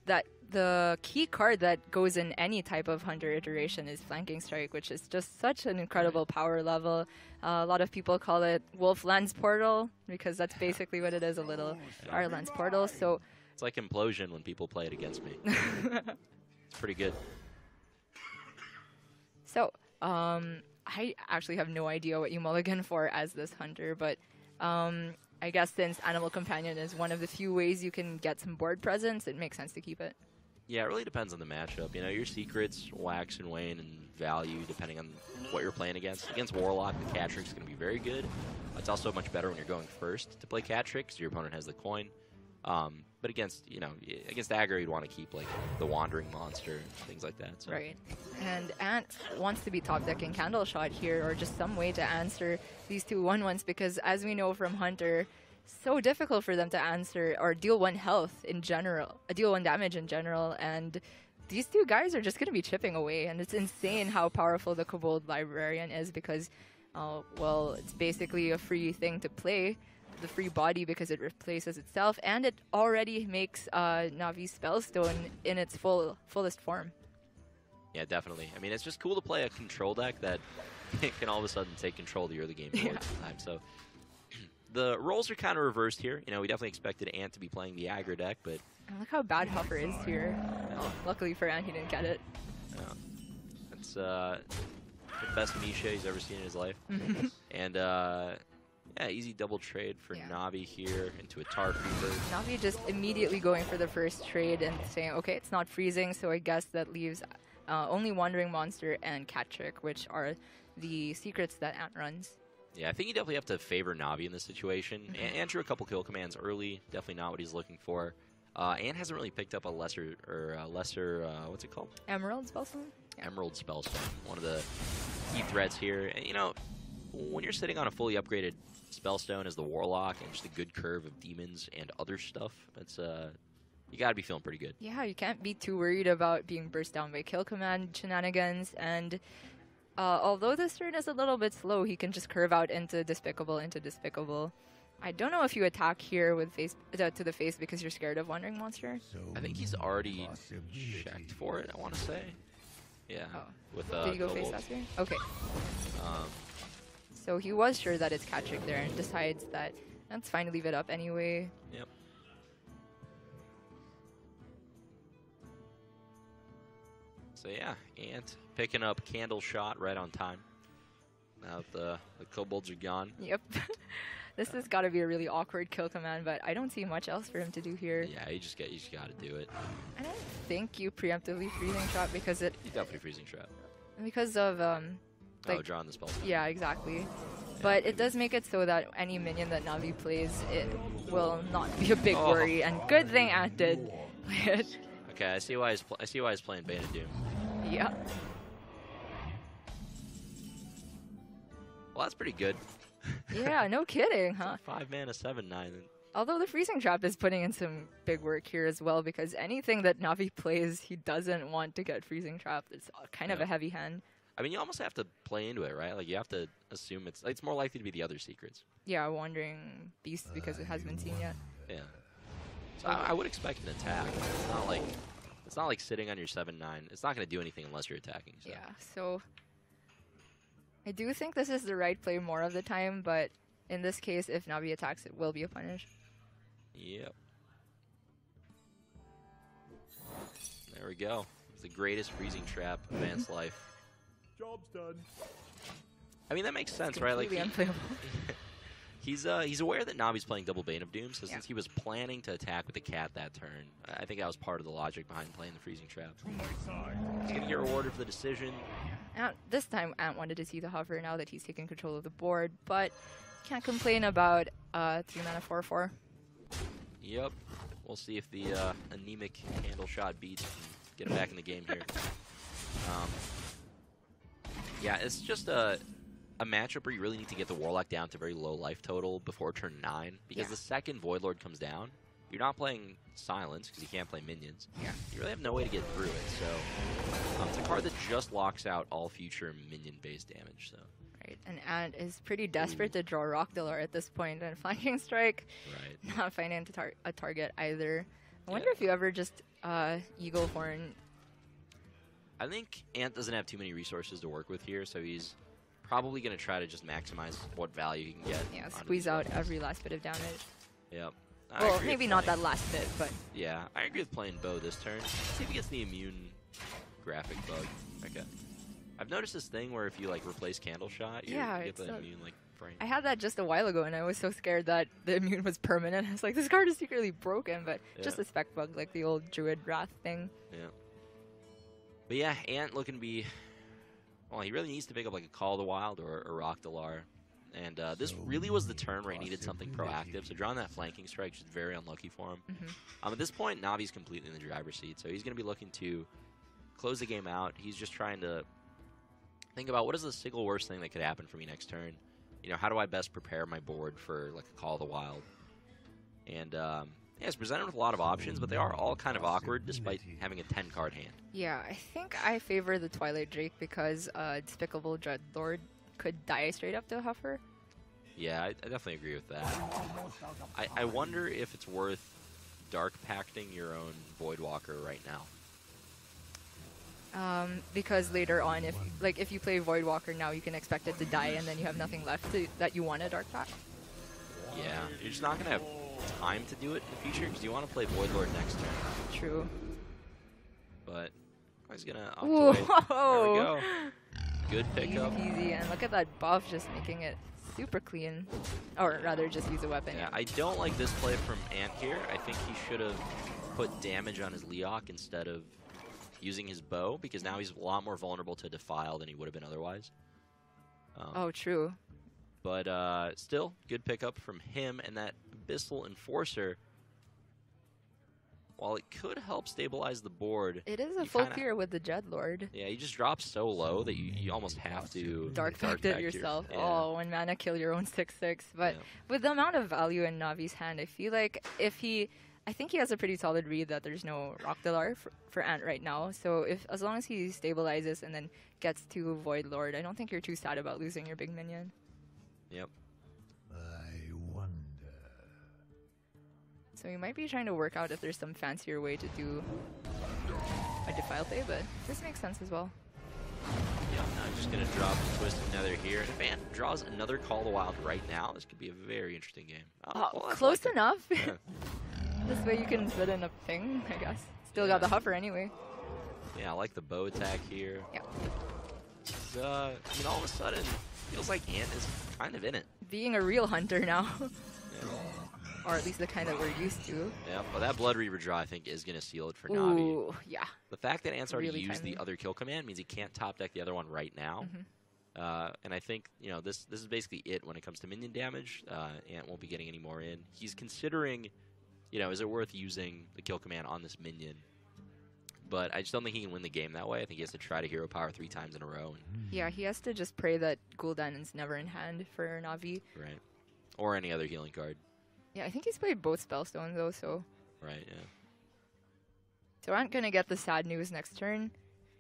that the key card that goes in any type of Hunter iteration is Flanking Strike, which is just such an incredible power level. A lot of people call it Wolf Lance Portal because that's basically what it is, a little Fire Lance Portal. So it's like Implosion when people play it against me. It's pretty good. So, I actually have no idea what you mulligan for as this Hunter, but I guess since Animal Companion is one of the few ways you can get some board presence, it makes sense to keep it. Yeah, it really depends on the matchup. Your secrets wax and wane in value depending on what you're playing against. Against Warlock, the Cat Trick is going to be very good. It's also much better when you're going first to play Cat Trick because your opponent has the coin. But against aggro, you'd want to keep like the Wandering Monster, things like that. So. Right. And Ant wants to be top decking Candle Shot here, or just some way to answer these two 1/1s, because as we know from Hunter, so difficult for them to answer or deal 1 health in general, deal 1 damage in general, and these two guys are just going to be chipping away, and it's insane how powerful the Kobold Librarian is because, well, it's basically a free thing to play. The free body because it replaces itself, and it already makes Navi Spellstone in its fullest form. Yeah, definitely. I mean, it's just cool to play a control deck that can all of a sudden take control of the early game board sometimes. So the roles are kind of reversed here. We definitely expected Ant to be playing the aggro deck, but look how bad Huffer is here. Oh, luckily for Ant, he didn't get it. Yeah. It's the best Misha he's ever seen in his life. And Yeah, easy double trade for Yeah. Navi here into a Tar Creeper. Navi just immediately going for the first trade and saying, okay, it's not freezing, so I guess that leaves only Wandering Monster and Cat Trick, which are the secrets that Ant runs. Yeah, I think you definitely have to favor Navi in this situation. Ant drew a couple kill commands early, definitely not what he's looking for. Ant hasn't really picked up a lesser, what's it called? Emerald Spellstone? Yeah. Emerald Spellstone, one of the key threats here. And, you know, when you're sitting on a fully upgraded Spellstone as the Warlock and just a good curve of demons and other stuff, that's you gotta be feeling pretty good. Yeah, you can't be too worried about being burst down by kill command shenanigans, and although this turn is a little bit slow, he can just curve out into Despicable. I don't know if you attack here with face to the face because you're scared of Wandering Monster. I think he's already checked for it, I want to say. Yeah. Oh. With, Did you go face Kobold. that here? Okay. Um, So he was sure that it's Cat Trick there and decides that that's fine to leave it up anyway. Yep. So yeah, Ant picking up Candle Shot right on time. Now the kobolds are gone. Yep. This has got to be a really awkward kill command, but I don't see much else for him to do here. Yeah, you just got to do it. I don't think you preemptively freezing shot because You definitely freezing trap. of Oh, drawing the spell. yeah, exactly. But it does make it so that any minion that Navi plays, it will not be a big worry. And good thing Ant did play it. Okay, I see why he's playing Bane of Doom. Yeah. Well, that's pretty good. Yeah, no kidding, huh? 5 mana, 7/9. Although the freezing trap is putting in some big work here as well, because anything that Navi plays, he doesn't want to get freezing trapped. It's kind of a heavy hand. I mean, you almost have to play into it, right? Like, you have to assume it's more likely to be the other secrets. Yeah, Wandering Beast because it hasn't been seen yet. Yeah. So I would expect an attack. It's not like sitting on your 7/9. It's not going to do anything unless you're attacking. So. Yeah, so I do think this is the right play more of the time, but in this case, if Navi attacks, it will be a punish. Yep. There we go. It's the greatest freezing trap of Ant's life. Job's done. I mean, that makes sense, right? Like Completely unplayable. he's aware that Navi's playing double Bane of Doom, so since he was planning to attack with the cat that turn, I think that was part of the logic behind playing the freezing trap. He's gonna get rewarded for the decision. This time, Ant wanted to see the hover now that he's taken control of the board, but can't complain about 3 mana 4/4. Yep. We'll see if the anemic Candle Shot beats can get him back in the game here. Yeah, it's just a matchup where you really need to get the Warlock down to very low life total before turn 9, because the second Void Lord comes down, you're not playing Silence because you can't play minions. Yeah. You really have no way to get through it, so it's a card that just locks out all future minion-based damage. So. Right, and Ant is pretty desperate to draw Rockdillar at this point, and Flanking Strike, Right. not finding a target either. I wonder if you ever just Eagle Horn. I think Ant doesn't have too many resources to work with here, so he's probably going to try to just maximize what value he can get. Yeah, squeeze out every last bit of damage. Yep. Well, maybe not that last bit, but Yeah, I agree with playing Bow this turn. See if he gets the immune graphic bug. Okay. I've noticed this thing where if you like replace Candle Shot, you get the immune like frame. I had that just a while ago, and I was so scared that the immune was permanent. I was like, this card is secretly broken, but just a spec bug, like the old Druid Wrath thing. Yeah. But yeah, Ant looking to be. Well, he really needs to pick up like a Call of the Wild or a Rockdillar. And this really was the turn where he needed something proactive. So drawing that Flanking Strike is very unlucky for him. At this point, Navi's completely in the driver's seat. So he's going to be looking to close the game out. He's just trying to think about what is the single worst thing that could happen for me next turn. You know, how do I best prepare my board for like a Call of the Wild? And yeah, it's presented with a lot of options, but they are all kind of awkward despite having a 10-card hand. Yeah, I think I favor the Twilight Drake because Despicable Dreadlord could die straight up to Huffer. Yeah, I definitely agree with that. I wonder if it's worth Dark Pacting your own Voidwalker right now. Because later on, if you play Voidwalker now, you can expect it to die, and then you have nothing left that you want to Dark Pact. Yeah, you're just not going to have time to do it in the future because you want to play Voidlord next turn. True. But I was going to opt away. There we Whoa! go. Good pickup. Easy peasy, and look at that buff just making it super clean. Or rather, just use a weapon. Yeah, I don't like this play from Ant here. I think he should have put damage on his Leok instead of using his bow, because now he's a lot more vulnerable to Defile than he would have been otherwise. Oh, true. But still, good pickup from him. And that Abyssal Enforcer, while it could help stabilize the board, It is a full clear with the Dreadlord. yeah, he just drops so low that you almost have to Dark Pact it yourself. Yeah. Oh, 1 mana, kill your own 6/6. But with the amount of value in Navi's hand, I feel like I think he has a pretty solid read that there's no Rockdalar for Ant right now. So as long as he stabilizes and then gets to Void Lord, I don't think you're too sad about losing your big minion. Yep. I wonder. So you might be trying to work out if there's some fancier way to do a Defile play, but this makes sense as well. Yeah, I'm just going to drop Twisted Nether here. And if Ant draws another Call of the Wild right now, this could be a very interesting game. Oh, well, close enough. Yeah. This way you can fit in a ping, I guess. Still got the Huffer anyway. Yeah, I like the bow attack here. Yeah. I mean, all of a sudden, feels like Ant is kind of in it. Being a real hunter now. Yeah. Or at least the kind that we're used to. Yeah, well, that Blood Reaver draw, I think, is going to seal it for Navi. Ooh, yeah. The fact that Ant's already Really used timely. the other kill command means he can't top deck the other one right now. And I think, this is basically it when it comes to minion damage. Ant won't be getting any more in. He's considering, is it worth using the kill command on this minion? But I just don't think he can win the game that way. I think he has to try to hero power 3 times in a row. Yeah, he has to just pray that Gul'dan's never in hand for Navi. Right. Or any other healing card. Yeah, I think he's played both Spellstones though, so... Right, yeah. So I'm gonna get the sad news next turn,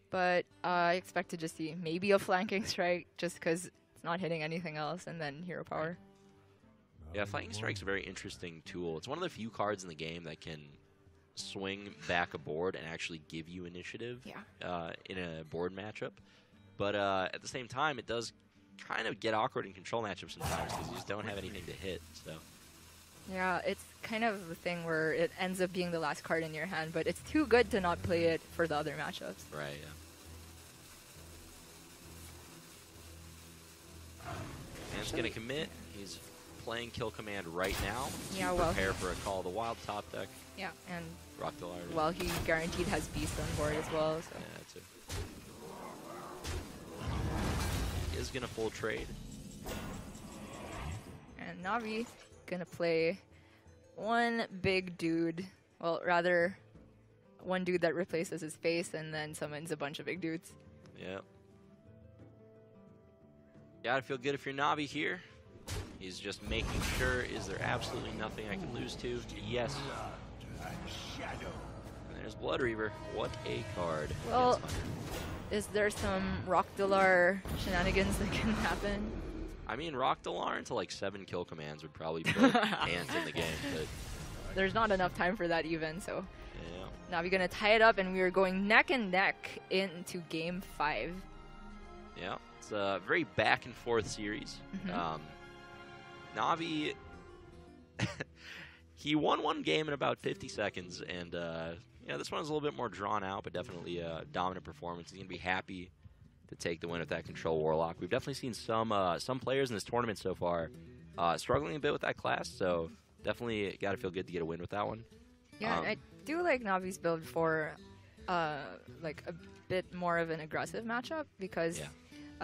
but I expect to just see maybe a flanking strike, just because it's not hitting anything else, and then hero power. Yeah, Flanking Strike's a very interesting tool. It's one of the few cards in the game that can swing back a board and actually give you initiative in a board matchup. But at the same time, it does kind of get awkward in control matchups sometimes because you just don't have anything to hit. So Yeah, it's kind of the thing where it ends up being the last card in your hand, but it's too good to not play it for the other matchups. right, yeah. Ant's gonna commit. He's playing kill command right now. Yeah, to well, prepare for a Call of the Wild top deck. Yeah, and Rockdalar. well, he guaranteed has Beast on board as well. So. Yeah, that's it. He is gonna full trade. And Navi gonna play one big dude. Well, rather, one dude that replaces his face and then summons a bunch of big dudes. Yep. Gotta feel good if you're Navi here. He's just making sure, is there absolutely nothing I can lose to? Yes. And there's Blood Reaver. What a card. Well, against Hunter. is there some Rockdalar shenanigans that can happen? I mean, Rockdalar into like 7 kill commands would probably put Ant in the game, but There's not enough time for that even, so yeah. Navi gonna tie it up, and we are going neck and neck into game 5. Yeah, it's a very back and forth series. Navi, he won one game in about 50 seconds, and this one is a little bit more drawn out, but definitely a dominant performance. He's gonna be happy to take the win with that Control Warlock. We've definitely seen some players in this tournament so far struggling a bit with that class, so definitely got to feel good to get a win with that one. Yeah, I do like Navi's build for like a bit more of an aggressive matchup because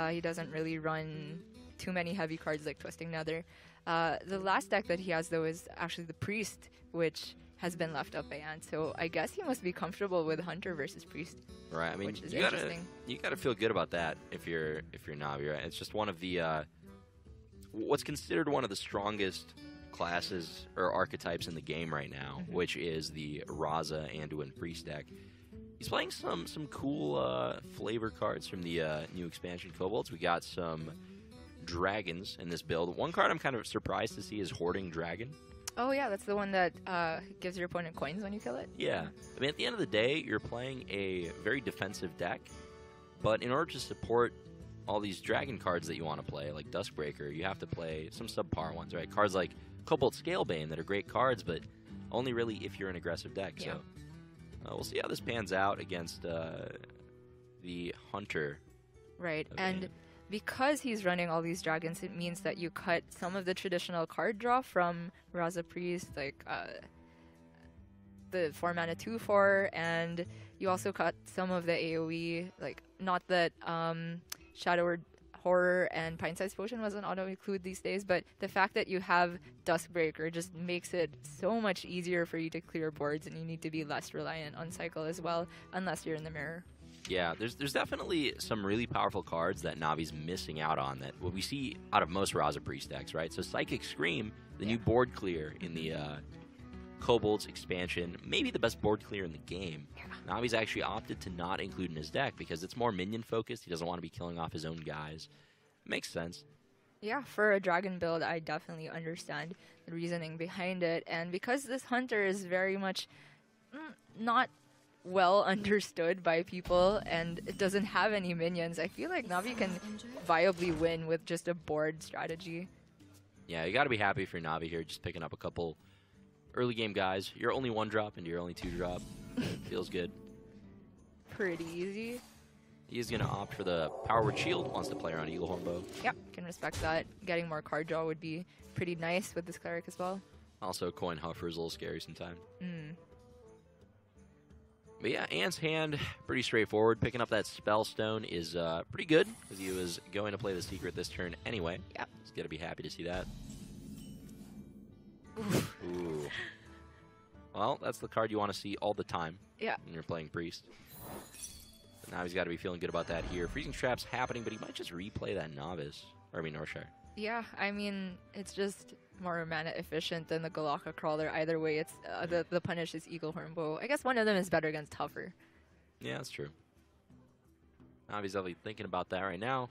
he doesn't really run too many heavy cards like Twisting Nether. The last deck that he has, though, is actually the Priest, which has been left up by Ant. So I guess he must be comfortable with Hunter versus Priest. Right. I mean, which is you gotta feel good about that if you're Navi, right? It's just one of the what's considered one of the strongest classes or archetypes in the game right now, which is the Raza Anduin Priest deck. He's playing some cool flavor cards from the new expansion Kobolds. We got some dragons in this build. One card I'm kind of surprised to see is Hoarding Dragon. Oh yeah, that's the one that gives your opponent coins when you kill it? Yeah. I mean, at the end of the day, you're playing a very defensive deck, but in order to support all these dragon cards that you want to play, like Duskbreaker, you have to play some subpar ones, right? Cards like Cobalt Scalebane that are great cards, but only really if you're an aggressive deck. Yeah. So we'll see how this pans out against the Hunter. Right, and because he's running all these dragons, it means that you cut some of the traditional card draw from Raza Priest, like the 4-mana 2/4, and you also cut some of the AoE. Like, not that Shadow Horror and Pint-Sized Potion wasn't auto-include these days, but the fact that you have Duskbreaker just makes it so much easier for you to clear boards, and you need to be less reliant on cycle as well, unless you're in the mirror. Yeah, there's definitely some really powerful cards that Navi's missing out on that what we see out of most Raza Priest decks, right? So Psychic Scream, the new board clear in the Kobold's expansion, maybe the best board clear in the game. Yeah. Navi's actually opted to not include in his deck because it's more minion focused. He doesn't want to be killing off his own guys. Makes sense. Yeah, for a dragon build, I definitely understand the reasoning behind it. And because this hunter is very much not well understood by people and it doesn't have any minions, I feel like Navi can viably win with just a board strategy. Yeah, you got to be happy for Navi here, just picking up a couple early game guys. You're only 1-drop into your only 2-drop. Feels good. Pretty easy. He's going to opt for the Power Word Shield, wants to play around Eagle Hornbow. Yep, can respect that. Getting more card draw would be pretty nice with this cleric as well. Also, Coin Huffer is a little scary sometimes. But yeah, Ant's hand, pretty straightforward. Picking up that Spellstone is pretty good, because he was going to play the Secret this turn anyway. Yep. He's going to be happy to see that. Oof. Ooh. Well, that's the card you want to see all the time when you're playing Priest. But now he's got to be feeling good about that here. Freezing Trap's happening, but he might just replay that Novice. Or, I mean, Northshire. Yeah, I mean, it's just more mana efficient than the Galaka Crawler. Either way, it's the punish is Eagle Hornbow. I guess one of them is better against Huffer. Yeah, that's true. Navi's definitely thinking about that right now.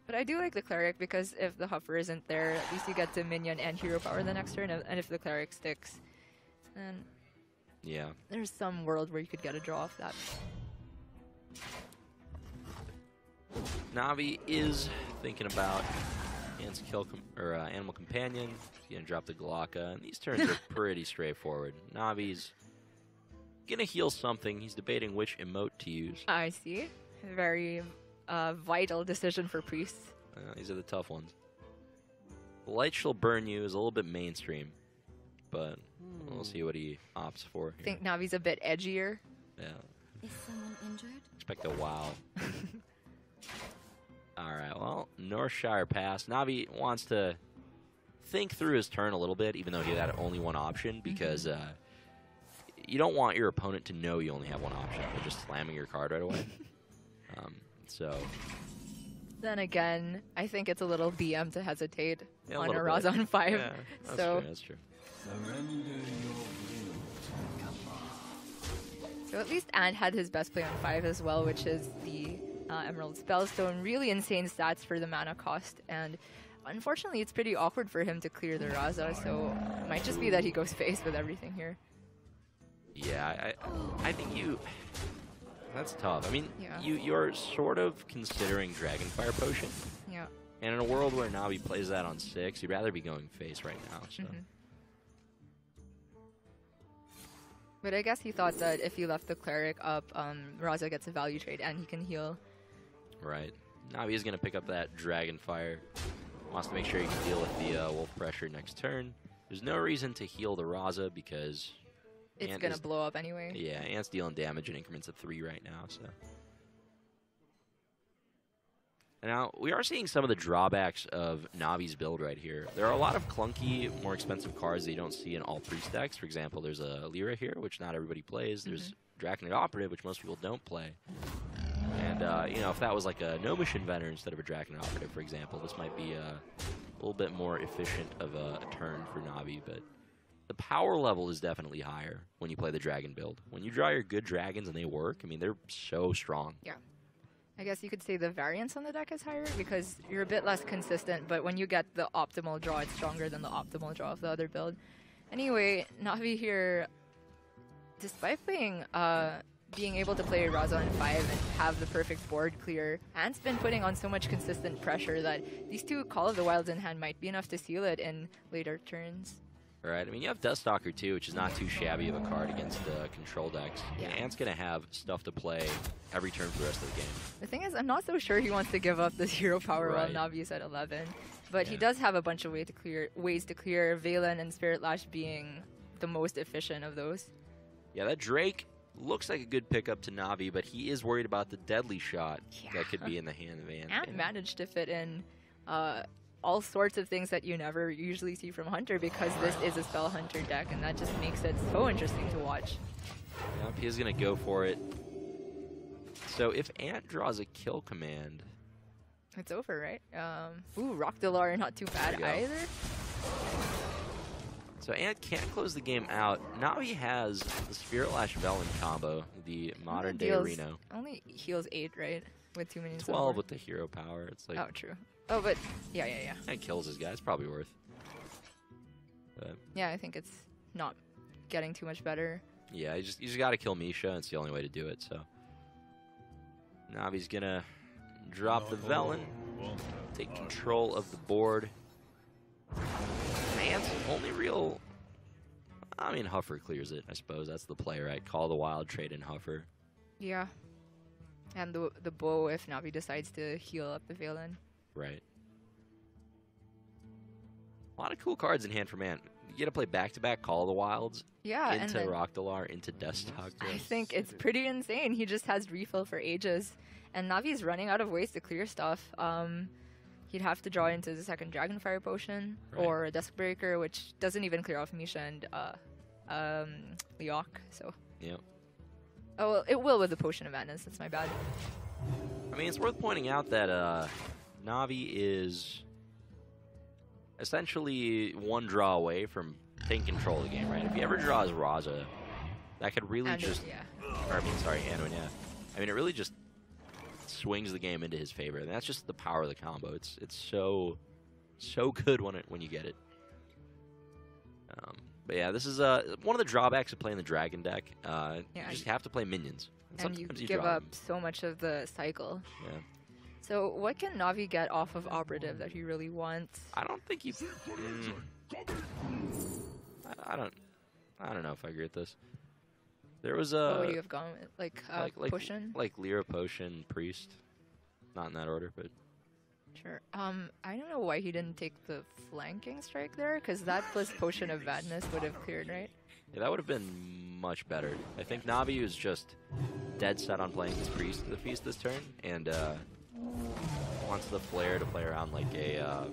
But I do like the Cleric because if the Huffer isn't there, at least you get to minion and hero power the next turn. And if the Cleric sticks, then yeah, there's some world where you could get a draw off that. Navi is thinking about Ant's Animal Companion. He's going to drop the Galaka. And these turns are pretty straightforward. Navi's going to heal something. He's debating which emote to use. I see. Very vital decision for priests. These are the tough ones. Light Shall Burn You is a little bit mainstream, but we'll see what he opts for here. I think Navi's a bit edgier. Yeah. Is someone injured? Expect a wow. Alright, well, Northshire passed. Navi wants to think through his turn a little bit, even though he had only one option, because you don't want your opponent to know you only have one option by just slamming your card right away. So then again, I think it's a little BM to hesitate on a bit. Razan 5. Yeah, that's true. So at least Ant had his best play on 5 as well, which is the Emerald Spellstone. Really insane stats for the mana cost, and unfortunately it's pretty awkward for him to clear the Raza, so it might just be that he goes face with everything here. Yeah, I think you... That's tough. I mean, Yeah. you're sort of considering Dragonfire Potion. Yeah. And in a world where Navi plays that on 6, you'd rather be going face right now. So. But I guess he thought that if he left the Cleric up, Raza gets a value trade and he can heal. Right. Navi is going to pick up that Dragonfire. Wants to make sure he can deal with the Wolf Pressure next turn. There's no reason to heal the Raza because... It's going to blow up anyway. Yeah, Ant's dealing damage in increments of 3 right now, so... Now, we are seeing some of the drawbacks of Navi's build right here. There are a lot of clunky, more expensive cards that you don't see in all Priest decks. For example, there's a Lyra here, which not everybody plays. There's Draconic Operative, which most people don't play. And, you know, if that was like a Gnomish Inventor instead of a Draconic Operative, for example, this might be a little bit more efficient of a turn for Navi, but the power level is definitely higher when you play the Dragon build. When you draw your good dragons and they work, I mean, they're so strong. Yeah. I guess you could say the variance on the deck is higher because you're a bit less consistent, but when you get the optimal draw, it's stronger than the optimal draw of the other build. Anyway, Navi here, despite playing, being able to play Raza on 5 and have the perfect board clear, Ant's been putting on so much consistent pressure that these two Call of the Wilds in hand might be enough to seal it in later turns. Right. I mean, you have Deathstalker too, which is not too shabby of a card against control decks. Yeah. Ant's gonna have stuff to play every turn for the rest of the game. The thing is, I'm not so sure he wants to give up this hero power Right. while Navi's at 11. But he Yeah. does have a bunch of ways to clear, Valen and Spirit Lash being the most efficient of those. Yeah, that Drake looks like a good pickup to Navi, but he is worried about the deadly shot that could be in the hand of Ant. Ant managed to fit in all sorts of things that you never usually see from Hunter because this is a Spell Hunter deck, and that just makes it so interesting to watch. Yep, he's gonna go for it. So if Ant draws a kill command, It's over, right? Ooh, Rock Delar, not too bad There you go. either. so Ant can't close the game out. Navi has the Spirit Lash Velen combo, the modern day Reno. Only heals 8, right? With 2 minions. 12 with the hero power. It's like Oh, true. Oh, but yeah. that kills his guy. It's probably worth. But Yeah, I think it's not getting too much better. yeah, you just got to kill Misha. It's the only way to do it. So Navi's gonna drop the Velen, take control of the board. Ant's only real. I mean, Huffer clears it. I suppose that's the play, right? Call the Wild, trade in Huffer. Yeah. And the bow if Navi decides to heal up the Valen. Right. A lot of cool cards in hand for Ant. You get to play back-to-back Call of the Wilds Yeah, and into then Rockdalar, into Deathstalker. I think it's pretty insane. He just has refill for ages. And Navi's running out of ways to clear stuff. He'd have to draw into the second Dragonfire Potion Right. or a Duskbreaker, which doesn't even clear off Misha and Leok. So, Yep. oh, well, it will with the Potion of Madness. That's my bad. I mean, it's worth pointing out that Navi is essentially one draw away from taking control of the game, right? If he ever draws Raza, that could really And just... yeah. Or, I mean, sorry, Anduin, yeah. I mean, it really just swings the game into his favor, and that's just the power of the combo. It's so good when you get it. But yeah, this is one of the drawbacks of playing the Dragon deck. You just have to play minions. And you Sometimes give draw up them. so much of the cycle. Yeah. So what can Navi get off of Operative that he really wants? I don't think he. I don't know if I agree with this. There was a What would you have gone with? Like Potion? like Lyra Potion, Priest. Not in that order, but Sure. I don't know why he didn't take the flanking strike there, because that plus Potion of Madness would have cleared, right? yeah, that would have been much better. I think Navi was just dead set on playing his Priest to the feast this turn, and wants the Flare to play around like a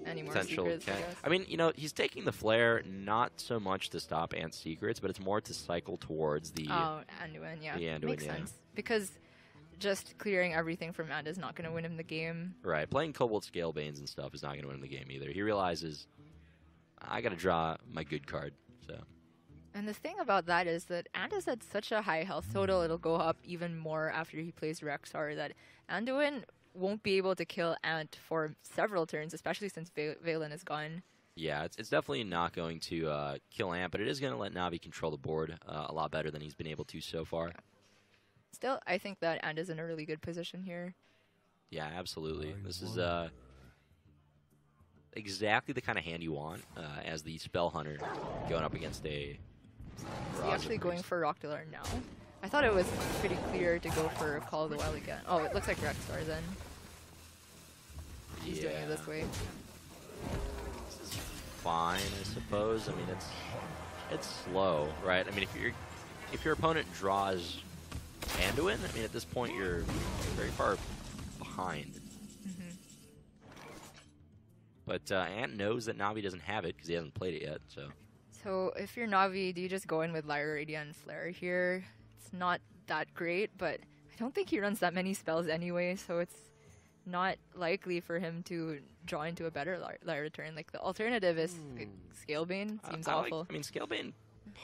Any more potential. secrets, I guess. I mean, you know, he's taking the Flare not so much to stop Ant's secrets, but it's more to cycle towards the. Oh, Anduin, yeah. The Anduin, Makes yeah. sense. Because just clearing everything from Ant is not going to win him the game. Right, playing Cobalt Scalebanes and stuff is not going to win him the game either. He realizes, I got to draw my good card. So And the thing about that is that Ant is at such a high health total, it'll go up even more after he plays Rexar, that Anduin won't be able to kill Ant for several turns, especially since Valen is gone. yeah, it's definitely not going to kill Ant, but it is going to let Navi control the board a lot better than he's been able to so far. Still, I think that Ant is in a really good position here. Yeah, absolutely. This is exactly the kind of hand you want as the Spell Hunter going up against a. Is he actually going for Rockdalar now? I thought it was pretty clear to go for Call of the Wild again. Oh, it looks like Rexar then. He's doing it this way. This is fine, I suppose. I mean, it's slow, right? I mean, if your opponent draws Anduin, I mean, at this point you're very far behind. Mm-hmm. But Ant knows that Navi doesn't have it because he hasn't played it yet. So if you're Navi, do you just go in with Lyra Radiant Flare here? It's not that great, but I don't think he runs that many spells anyway, so it's not likely for him to draw into a better Lyra turn. Like, the alternative is like, Scalebane. Seems awful. I mean, Scalebane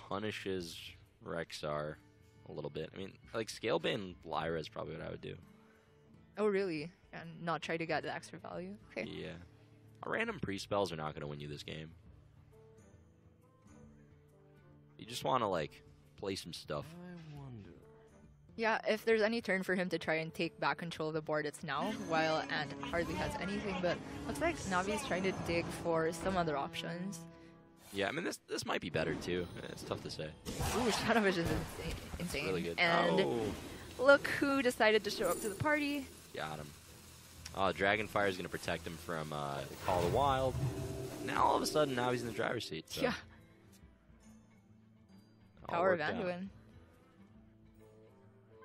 punishes Rexar a little bit. I mean, like, Scalebane Lyra is probably what I would do. Oh, really? And not try to get the extra value? Okay. Yeah. Random pre-spells are not going to win you this game. You just want to, like, play some stuff. Yeah, if there's any turn for him to try and take back control of the board, it's now, while Ant hardly has anything, but looks like Navi's trying to dig for some other options. Yeah, I mean, this might be better, too. It's tough to say. Ooh, Shadow Vision is insane. Really good. And Oh, look who decided to show up to the party. got him. Oh, Dragonfire is going to protect him from Call of the Wild. Now, all of a sudden, now he's in the driver's seat. So. Yeah. All Power of worked out. Anduin.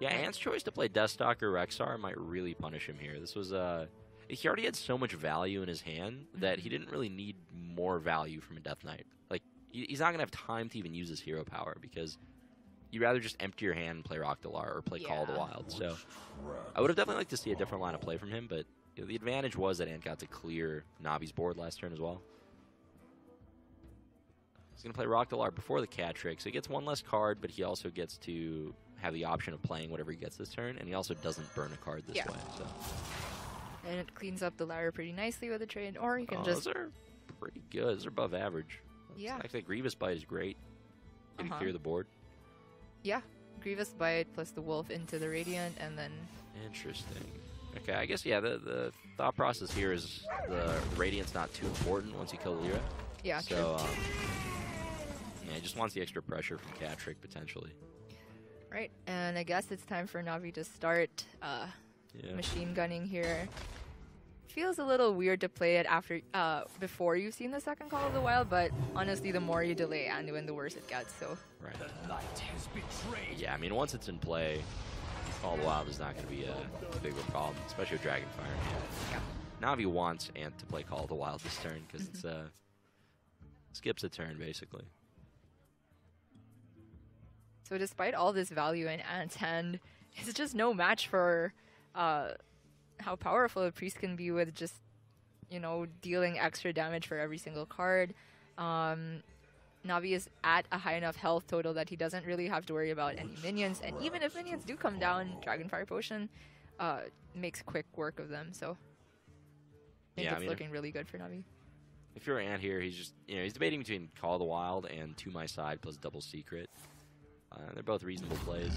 Yeah, Ant's choice to play Deathstalker Rexar might really punish him here. This was he already had so much value in his hand that he didn't really need more value from a Death Knight. Like, he's not going to have time to even use his hero power because you'd rather just empty your hand and play Rockdalar or play Call of the Wild. So I would have definitely liked to see a different line of play from him, but you know, the advantage was that Ant got to clear Navi's board last turn as well. He's going to play Rockdalar before the Cat Trick, so he gets one less card, but he also gets to have the option of playing whatever he gets this turn, and he also doesn't burn a card this way. So. And it cleans up the Lyra pretty nicely with a trade, or you can just... Those are pretty good. Those are above average. Yeah. Actually, Grievous Bite is great. If you clear the board. Yeah. Grievous Bite plus the Wolf into the Radiant, and then... Interesting. Okay, I guess, yeah, the thought process here is the Radiant's not too important once you kill Lyra. Yeah, so, yeah, he just wants the extra pressure from Cat Trick, potentially. Right, and I guess it's time for Navi to start machine gunning here. Feels a little weird to play it after before you've seen the second Call of the Wild, but honestly, the more you delay Anduin, the worse it gets. So. Right. Yeah, I mean, once it's in play, Call of the Wild is not going to be a big of a problem, especially with Dragonfire. Yeah. Navi wants Ant to play Call of the Wild this turn because it's skips a turn basically. So despite all this value in Ant's hand, it's just no match for how powerful a priest can be with just, you know, dealing extra damage for every single card. Navi is at a high enough health total that he doesn't really have to worry about any minions. And even if minions do come down, Dragonfire Potion makes quick work of them. So I think it's looking really good for Navi. If you're Ant here, he's just, you know, he's debating between Call of the Wild and To My Side plus Double Secret. They're both reasonable plays.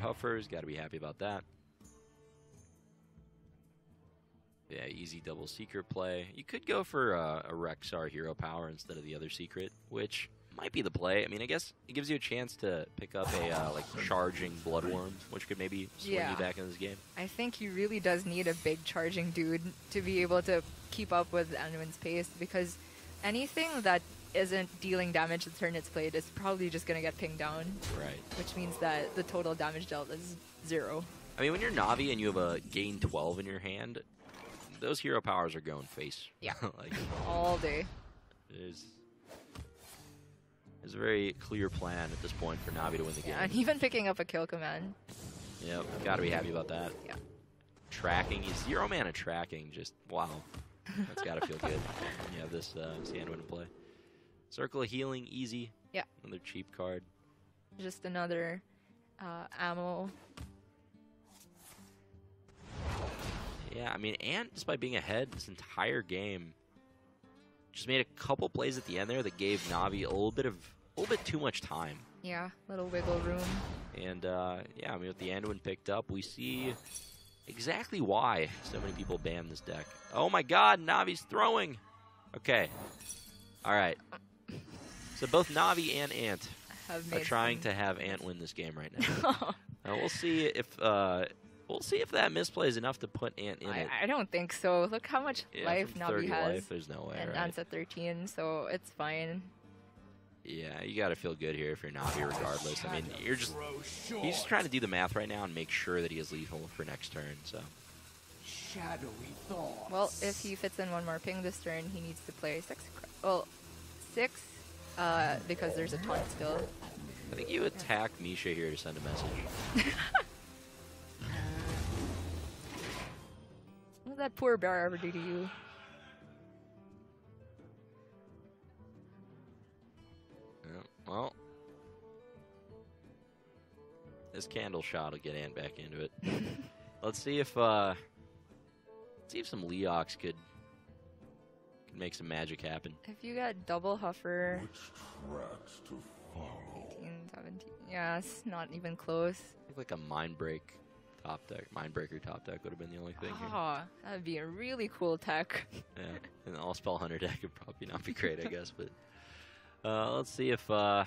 Huffer's got to be happy about that. Yeah, easy Double Secret play. You could go for a Rexar hero power instead of the other secret, which might be the play. I mean, I guess it gives you a chance to pick up a like charging Bloodworm, which could maybe swing you back in this game. I think he really does need a big charging dude to be able to keep up with Anduin's pace, because anything that isn't dealing damage the turn it's played is probably just going to get pinged down. Right. Which means that the total damage dealt is 0. I mean, when you're Navi and you have a gain 12 in your hand, those hero powers are going face. Yeah. Like, all day. There's a very clear plan at this point for Navi to win the game. Yeah, and even picking up a kill command. Yep, gotta be happy about that. Yeah. Tracking, he's 0 mana tracking, just wow. That's gotta feel good when you have this Anduin to play. Circle of Healing, easy. Yeah. Another cheap card. Just another ammo. Yeah, I mean, Ant, just by being ahead this entire game, just made a couple plays at the end there that gave Navi a little bit too much time. Yeah, little wiggle room. And yeah, I mean, with the Anduin picked up, we see exactly why so many people ban this deck. Oh my God, Navi's throwing. Okay, all right. So both Navi and Ant are trying to have Ant win this game right now. We'll see if that misplay is enough to put Ant in it. I don't think so. Look how much life Navi has. Life, there's no way. And right? Ant's at 13, so it's fine. Yeah, you got to feel good here if you're Navi regardless. I mean, he's just trying to do the math right now and make sure that he is lethal for next turn. So. Well, if he fits in one more ping this turn, he needs to play 6. Well, 6. Because there's a taunt still. I think you attack Misha here to send a message. What did that poor bear ever do to you? Yeah, well, this candle shot will get Ant back into it. Let's see if some Leox could make some magic happen. If you got double Huffer, Tracks to follow. 18, 17, yeah, it's not even close. I think like a Mind Break top deck. Mindbreaker top deck would have been the only thing here. Oh, that would be a really cool tech. Yeah, and the All-Spell Hunter deck would probably not be great, I guess. But let's see if how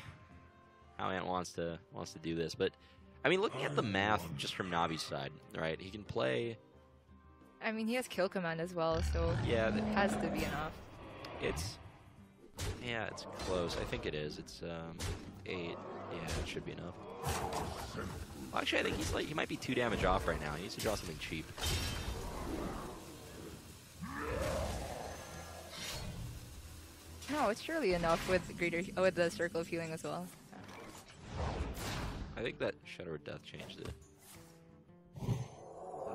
Ant wants to do this. But I mean, looking at the math just from Navi's side, right? He can play. I mean, he has kill command as well, so Yeah, it has to be enough. it's close. I think it is. It's 8. Yeah, it should be enough. Well, actually, I think he might be 2 damage off right now. He needs to draw something cheap. No, it's surely enough with the Circle of Healing as well. I think that Shadow of Death changed it. I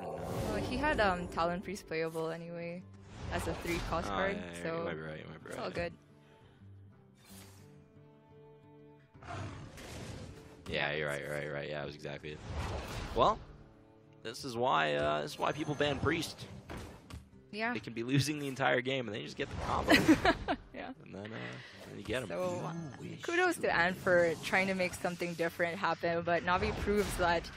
don't know. Well, he had Talon Priest playable anyway as a 3-cost card, Yeah, so you might be right. You might be right. it's all good. Yeah, you're right. You're right. Yeah, that was exactly it. Well, this is why people ban Priest. Yeah. They can be losing the entire game, and they just get the combo, Yeah. and then you get him. So kudos to Ant for trying to make something different happen, but Navi proves that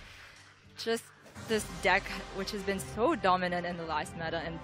just this deck, which has been so dominant in the last meta and